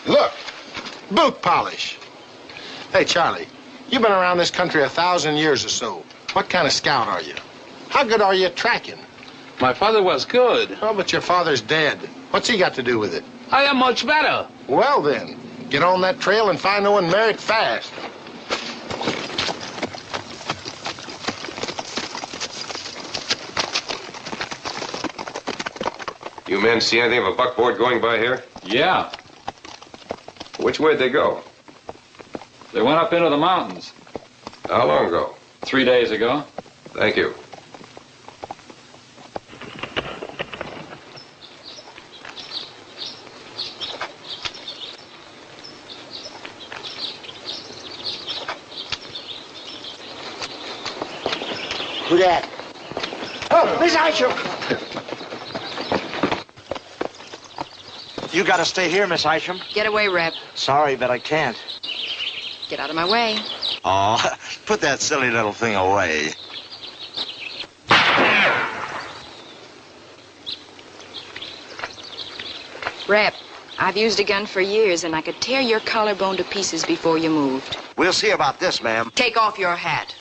Look, boot polish. Hey, Charlie, you've been around this country 1,000 years or so. What kind of scout are you? How good are you at tracking? My father was good. Oh, but your father's dead. What's he got to do with it? I am much better. Well, then, get on that trail and find Owen Merritt fast. You men see anything of a buckboard going by here? Yeah. Which way'd they go? They went up into the mountains. How long ago? 3 days ago. Thank you. Who that? Oh, Miss Isham! You gotta stay here, Miss Isham. Get away, Reb. Sorry, but I can't. Get out of my way. Oh, put that silly little thing away. Reb, I've used a gun for years, and I could tear your collarbone to pieces before you moved. We'll see about this, ma'am. Take off your hat.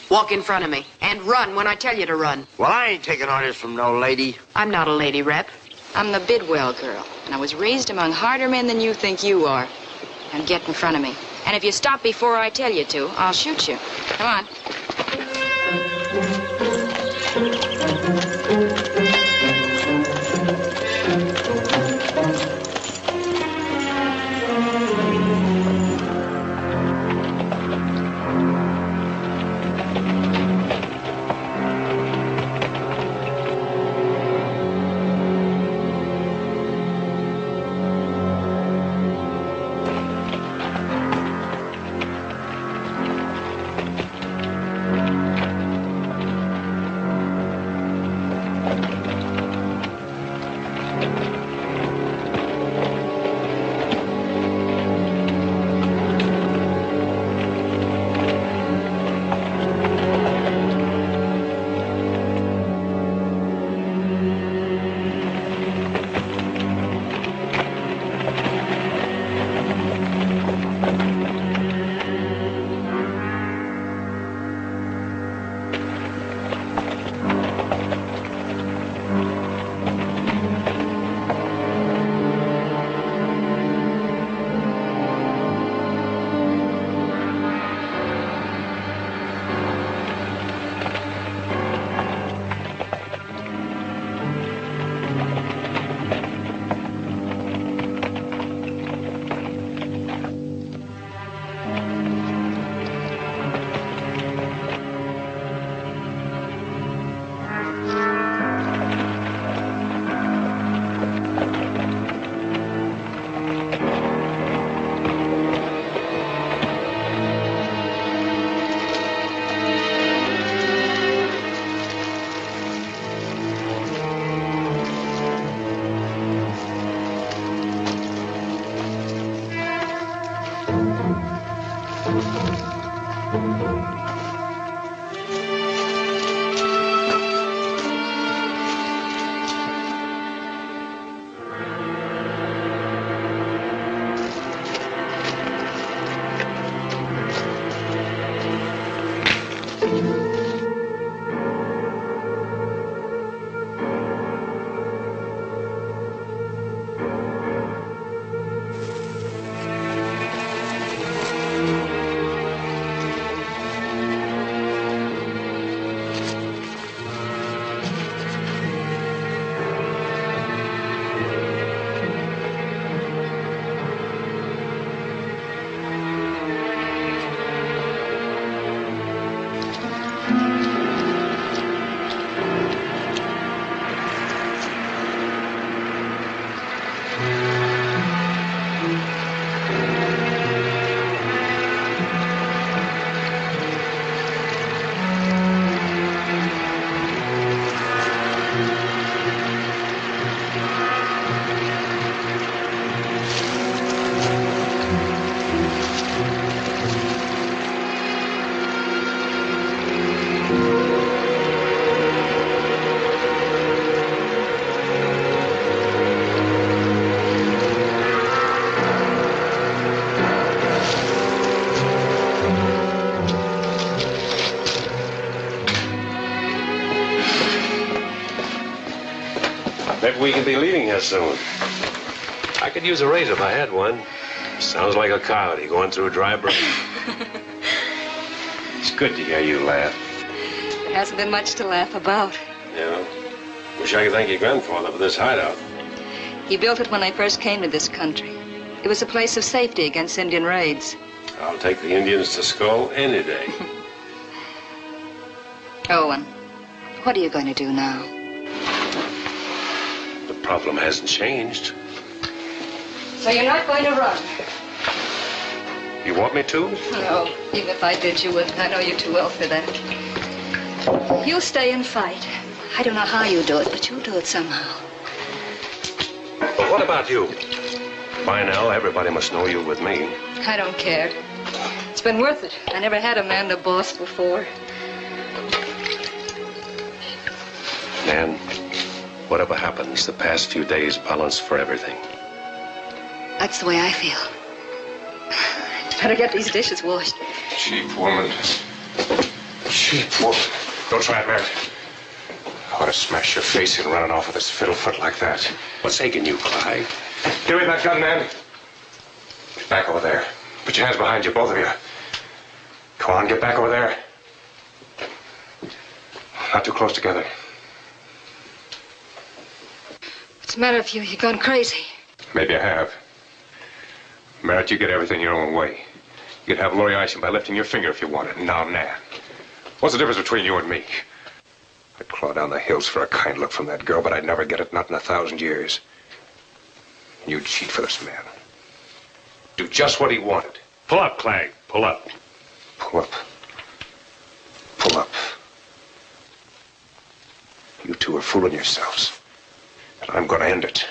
Walk in front of me, and run when I tell you to run. Well, I ain't taking orders from no lady. I'm not a lady, Rep. I'm the Bidwell girl, and I was raised among harder men than you think you are. Now get in front of me. And if you stop before I tell you to, I'll shoot you. Come on. Maybe we can be leaving here soon. I could use a raise if I had one. Sounds like a coyote going through dry brush. It's good to hear you laugh. There hasn't been much to laugh about. Yeah. Wish I could thank your grandfather for this hideout. He built it when I first came to this country. It was a place of safety against Indian raids. I'll take the Indians to Skull any day. Owen, what are you going to do now? The problem hasn't changed. So you're not going to run? You want me to? No, even if I did, you wouldn't. I know you too well for that. You'll stay and fight. I don't know how you do it, but you'll do it somehow. But what about you? By now, everybody must know you with me. I don't care. It's been worth it. I never had a man to boss before. Nan, whatever happens, the past few days balance for everything. That's the way I feel. Better get these dishes washed. Cheap woman. Cheap woman. Don't try it, Merritt. I ought to smash your face in running off with this fiddlefoot like that. What's aching you, Clyde? Give me that gun, man. Get back over there. Put your hands behind you, both of you. Come on, get back over there. Not too close together. What's the matter with you? You've gone crazy. Maybe I have. Merritt, you get everything your own way. You could have Laurie Isham by lifting your finger if you wanted. Now, Nan, what's the difference between you and me? I'd claw down the hills for a kind look from that girl, but I'd never get it, not in 1,000 years. You'd cheat for this man. Do just what he wanted. Pull up, Clegg. Pull up. Pull up. Pull up. You two are fooling yourselves. And I'm going to end it.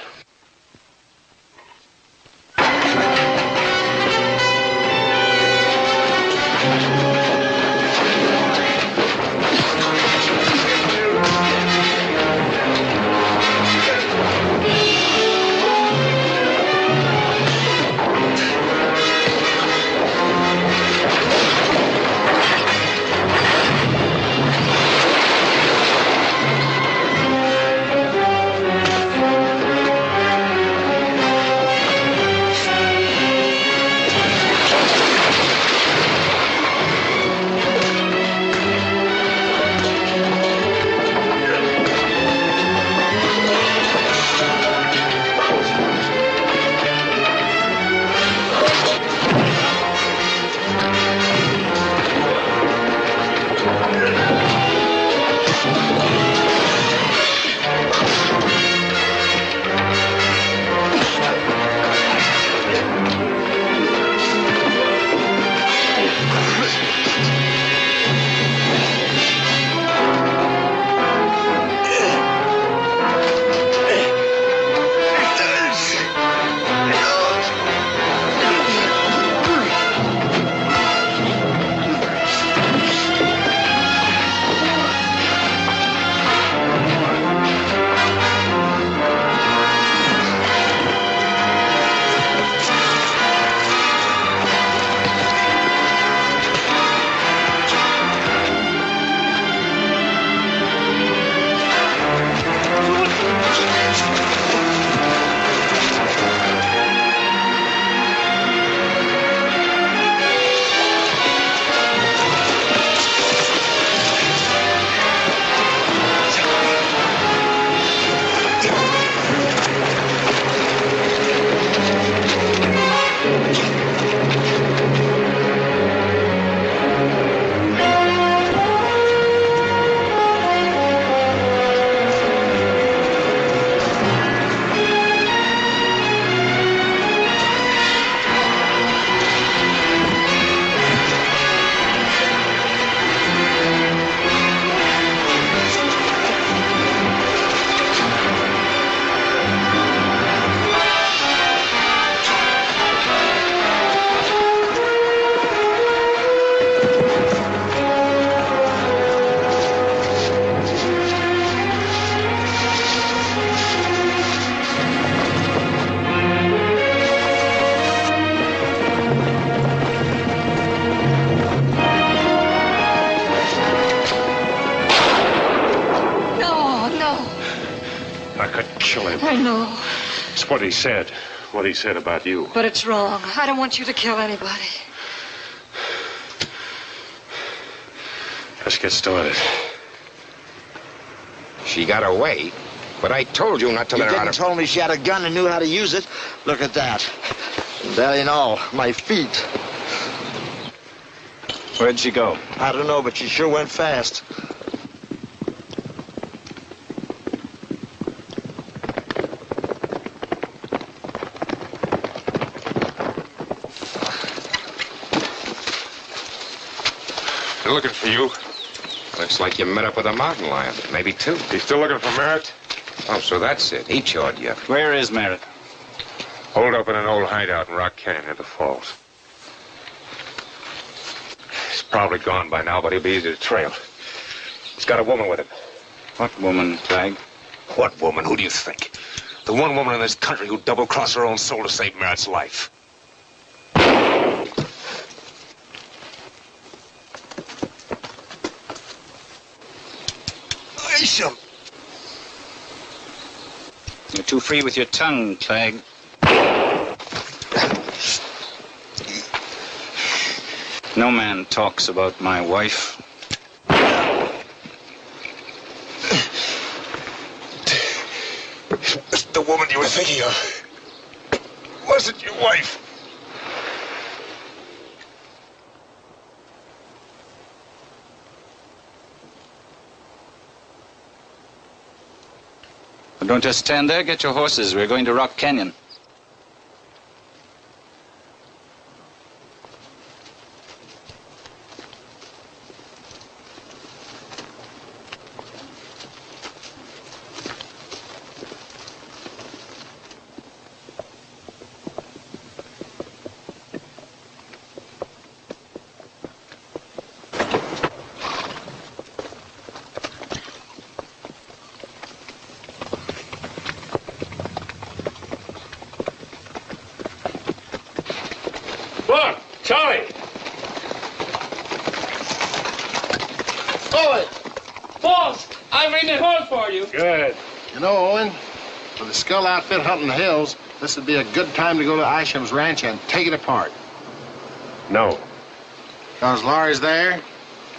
I could kill him. I know. It's what he said. What he said about you. But it's wrong. I don't want you to kill anybody. Let's get started. She got away, but I told you not to let her out of... You told me she had a gun and knew how to use it. Look at that. That ain't all. My feet. Where'd she go? I don't know, but she sure went fast. They're looking for you. Looks like you met up with a mountain lion. Maybe two. You still looking for Merritt? Oh, so that's it. He chawed you. Where is Merritt? Holed up in an old hideout in Rock Canyon near the falls. He's probably gone by now, but he'll be easy to trail. He's got a woman with him. What woman, Clegg? What woman? Who do you think? The one woman in this country who double-crossed her own soul to save Merritt's life. Isham! You're too free with your tongue, Clegg. No man talks about my wife. That's the woman you were thinking of. Wasn't your wife? Well, don't just stand there. Get your horses. We're going to Rock Canyon. Look, Charlie! Owen! Boss, I'm in the hole for you. Good. You know, Owen, for the Skull outfit hunting the hills, this would be a good time to go to Isham's ranch and take it apart. No. Because Laurie's there.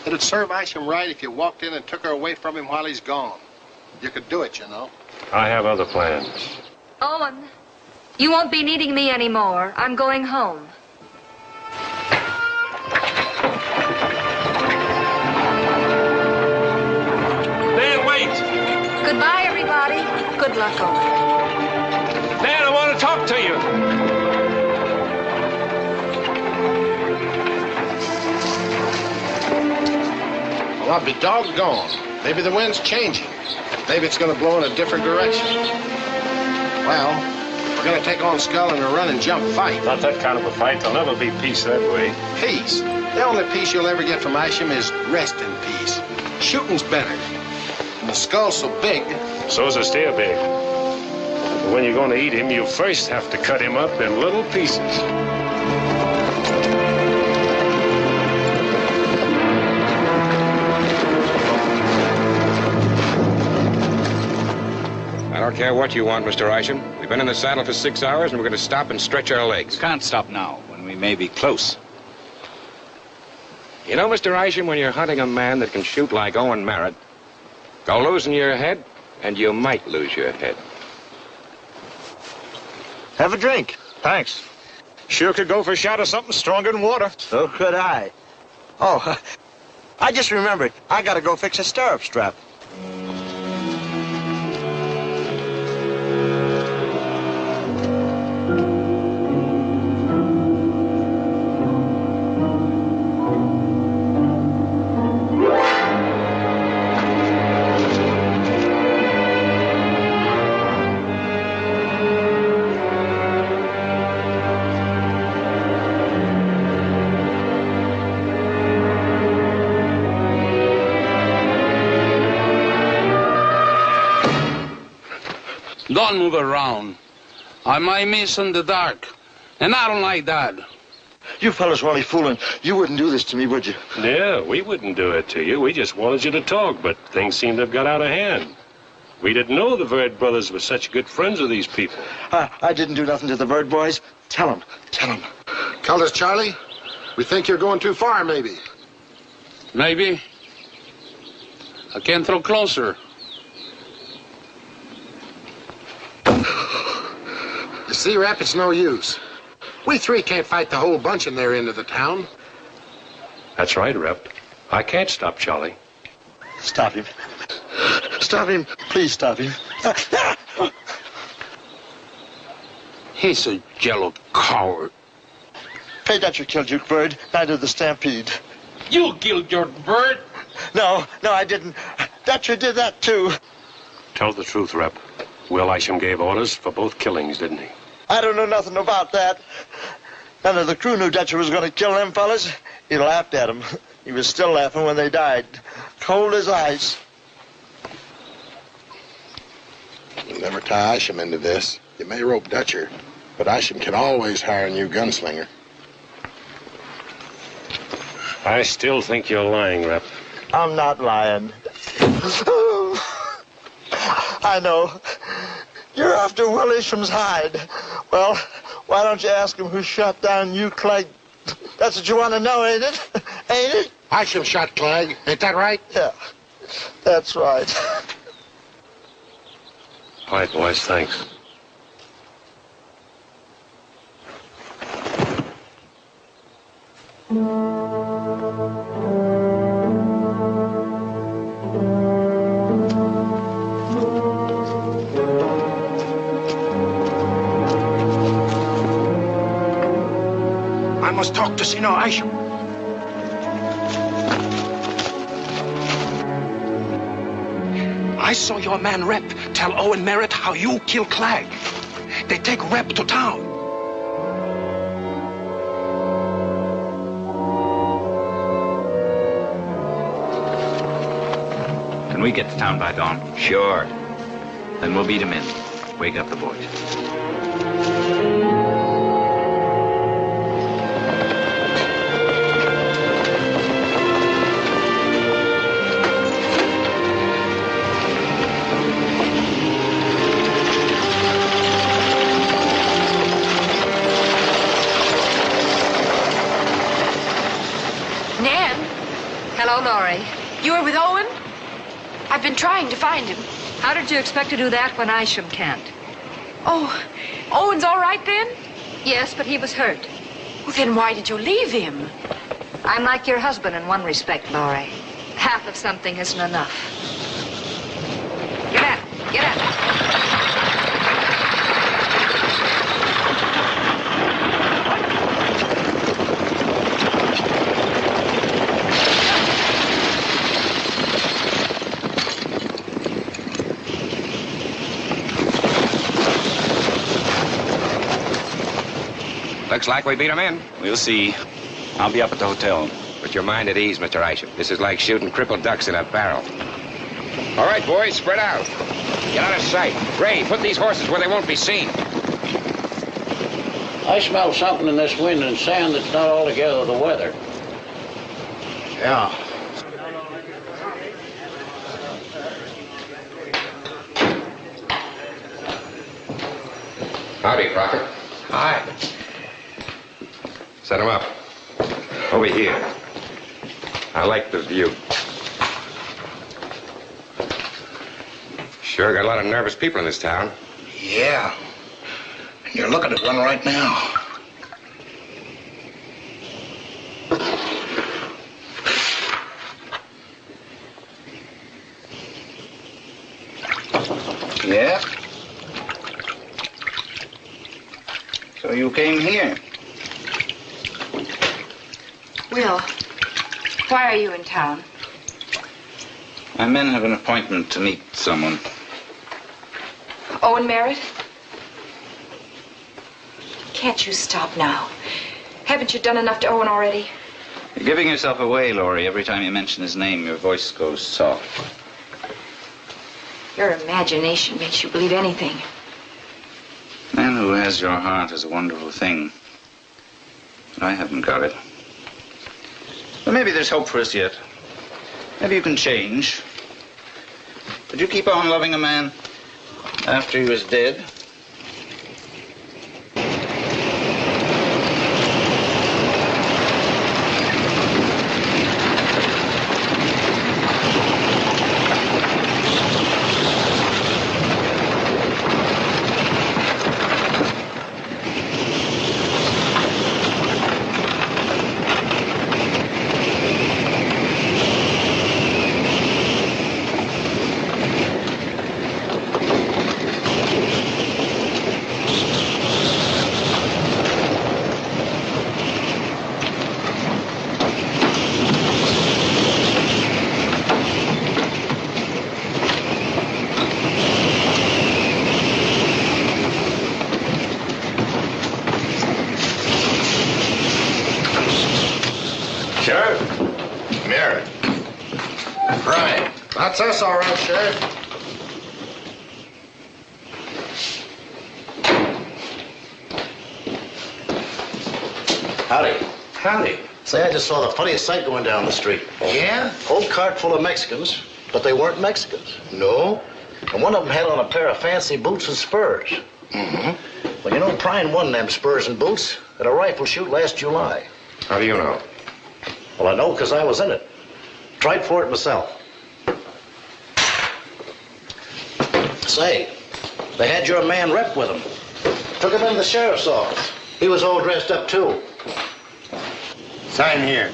It'd serve Isham right if you walked in and took her away from him while he's gone. You could do it, you know. I have other plans. Owen, you won't be needing me anymore. I'm going home. Dan, wait! Goodbye, everybody. Good luck, Owen. Dan, I want to talk to you. Well, I'll be doggone. Maybe the wind's changing. Maybe it's going to blow in a different direction. Well, we're going to take on Skull in a run and jump fight. Not that kind of a fight. There'll never be peace that way. Peace? The only peace you'll ever get from Isham is rest in peace. Shooting's better. And the Skull's so big. So's a steer big. But when you're going to eat him, you first have to cut him up in little pieces. I don't care what you want, Mr. Isham. We've been in the saddle for 6 hours, and we're going to stop and stretch our legs. We can't stop now, when we may be close. You know, Mr. Isham, when you're hunting a man that can shoot like Owen Merritt, go losing your head, and you might lose your head. Have a drink. Thanks. Sure could go for a shot of something stronger than water. So could I. Oh, I just remembered. I gotta go fix a stirrup strap. Don't move around. I might miss in the dark, and I don't like that. You fellas were only fooling. You wouldn't do this to me, would you? Yeah, we wouldn't do it to you. We just wanted you to talk, but things seem to have got out of hand. We didn't know the Verd brothers were such good friends with these people. I didn't do nothing to the Verd boys. Tell them. Cultus Charlie, we think you're going too far, maybe. Maybe. I can't throw closer. You see, Rep, it's no use. We three can't fight the whole bunch in their end of the town. That's right, Rep. I can't stop Charlie. Stop him. Stop him. Please stop him. He's a jello coward. Hey, Dutcher killed Duke Bird. I did the stampede. You killed your bird? No, I didn't. Dutcher did that, too. Tell the truth, Rep. Will Isham gave orders for both killings, didn't he? I don't know nothing about that. None of the crew knew Dutcher was going to kill them fellas. He laughed at them. He was still laughing when they died. Cold as ice. You'll never tie Isham into this. You may rope Dutcher, but Isham can always hire a new gunslinger. I still think you're lying, Rep. I'm not lying. I know. You're after Will Isham's hide. Well, why don't you ask him who shot down you, Clegg? That's what you want to know, ain't it? Ain't it? Isham shot Clegg. Ain't that right? Yeah, that's right. All right, boys, thanks. I must talk to Senor Isham. I saw your man Rep tell Owen Merritt how you killed Clegg. They take Rep to town. Can we get to town by dawn? Sure. Then we'll beat him in. Wake up the boys. Nan? Hello, Laurie. You were with Owen? I've been trying to find him. How did you expect to do that when Isham can't? Oh, Owen's all right then? Yes, but he was hurt. Well, then why did you leave him? I'm like your husband in one respect, Laurie. Half of something isn't enough. Get at it. Get at it. Looks like we beat them in. We'll see. I'll be up at the hotel. Put your mind at ease, Mr. Isham. This is like shooting crippled ducks in a barrel. All right, boys, spread out. Get out of sight. Ray, put these horses where they won't be seen. I smell something in this wind and sand that's not altogether the weather. Yeah. Howdy, Crocker. Hi. Set him up. Over here. I like the view. Sure got a lot of nervous people in this town. Yeah. And you're looking at one right now. Yeah? So you came here? Will, why are you in town? My men have an appointment to meet someone. Owen Merritt? Can't you stop now? Haven't you done enough to Owen already? You're giving yourself away, Laurie. Every time you mention his name, your voice goes soft. Your imagination makes you believe anything. A man who has your heart is a wonderful thing. But I haven't got it. But maybe there's hope for us yet. Maybe you can change. Did you keep on loving a man after he was dead? That's us, all right, Sheriff. Howdy. Howdy. Say, I just saw the funniest sight going down the street. Yeah? Whole cart full of Mexicans, but they weren't Mexicans. No? And one of them had on a pair of fancy boots and spurs. Mm-hmm. Well, you know, Prine won them spurs and boots at a rifle shoot last July. How do you know? Well, I know because I was in it. Tried for it myself. Say, they had your man Rep with them. Took him into the sheriff's office. He was all dressed up, too. Sign here.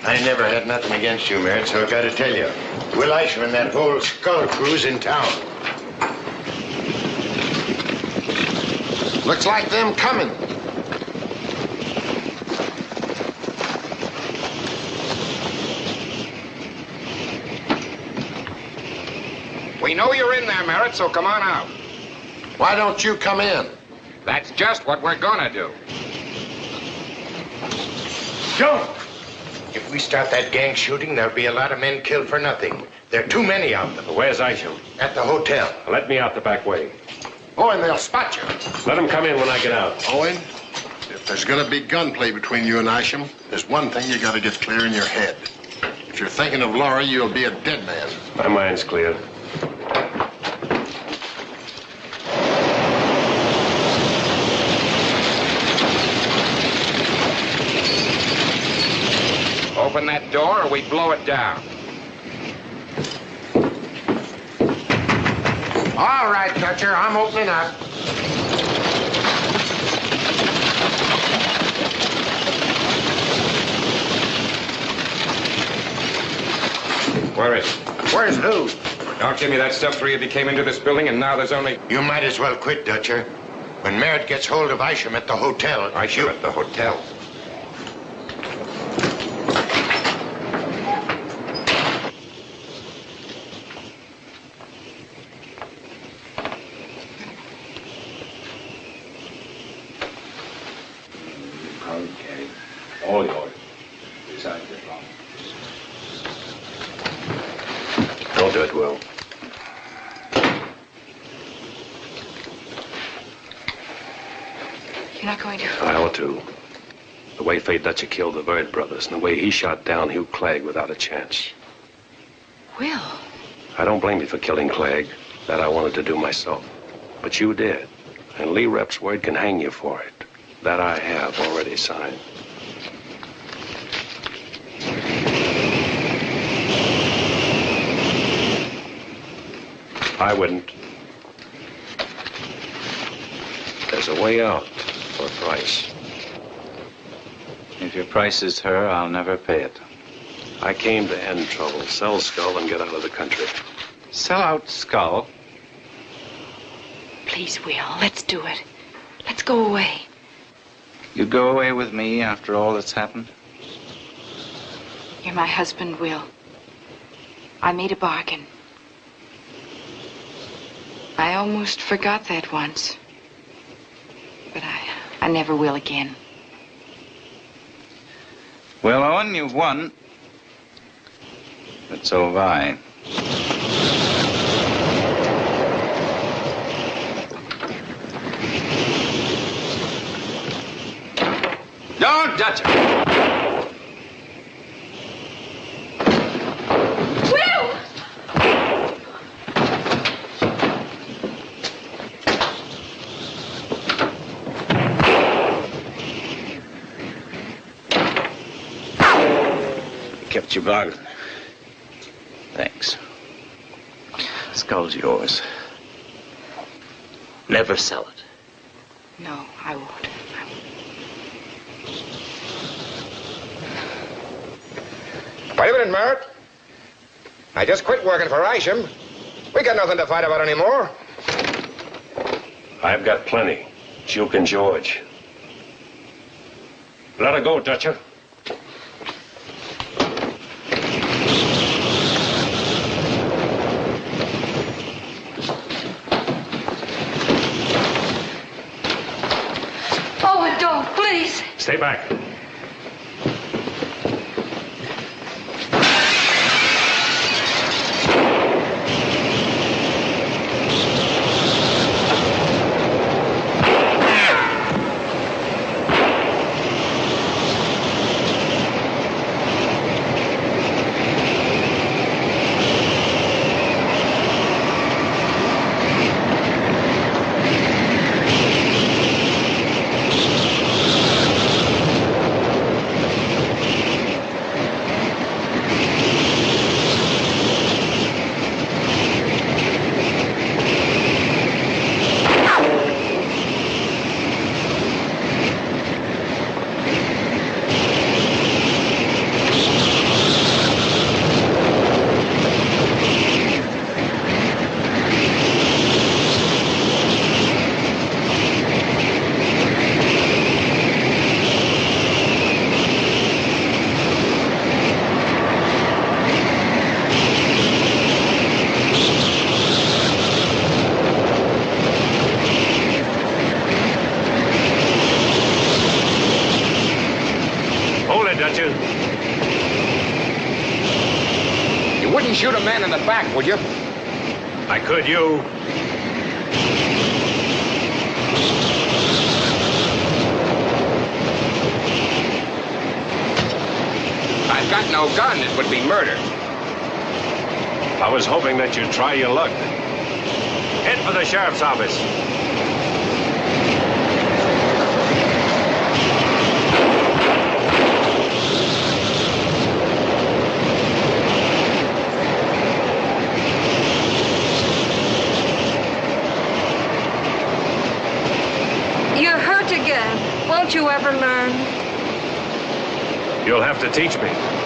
I never had nothing against you, Merritt, so I gotta tell you. Will Isham and that whole Skull crew's in town. Looks like them coming. We know you're in there, Merritt, so come on out. Why don't you come in? That's just what we're gonna do. Don't! If we start that gang shooting, there'll be a lot of men killed for nothing. There are too many of them. Where's Isham? At the hotel. Let me out the back way. Oh, and they'll spot you. Let them come in when I get out. Owen, if there's gonna be gunplay between you and Isham, there's one thing you gotta get clear in your head. If you're thinking of Laurie, you'll be a dead man. My mind's clear. Open that door or we blow it down. All right, Dutcher, I'm opening up. Where is it? Where's who? Don't give me that stuff, three of you came into this building and now there's only... You might as well quit, Dutcher. When Merritt gets hold of Isham at the hotel... Isham at the hotel? Okay. All yours. Besides your problem. Don't do it, Will. You're not going to... I ought to. The way Fay Dutcher killed the Bird brothers and the way he shot down Hugh Clegg without a chance. Will. I don't blame you for killing Clegg. That I wanted to do myself. But you did. And Lee Rep's word can hang you for it. That I have already signed. I wouldn't. There's a way out for a price. If your price is her, I'll never pay it. I came to end trouble, sell Skull, and get out of the country. Sell out Skull? Please, Will, let's do it. Let's go away. You'd go away with me after all that's happened? You're my husband, Will. I made a bargain. I almost forgot that once. But I never will again. Well, Owen, you've won. But so have I. Don't touch it! kept your bargain. Thanks. Skull's yours. Never sell it. No, I won't. Wait a minute, Merritt. I just quit working for Isham. We got nothing to fight about anymore. I've got plenty. Duke and George. Let her go, Dutcher. Oh, don't, please. Stay back. You wouldn't shoot a man in the back, would you? I could, you. I've got no gun. It would be murder. I was hoping that you'd try your luck. Head for the sheriff's office. You're hurt again. Won't you ever learn? You'll have to teach me.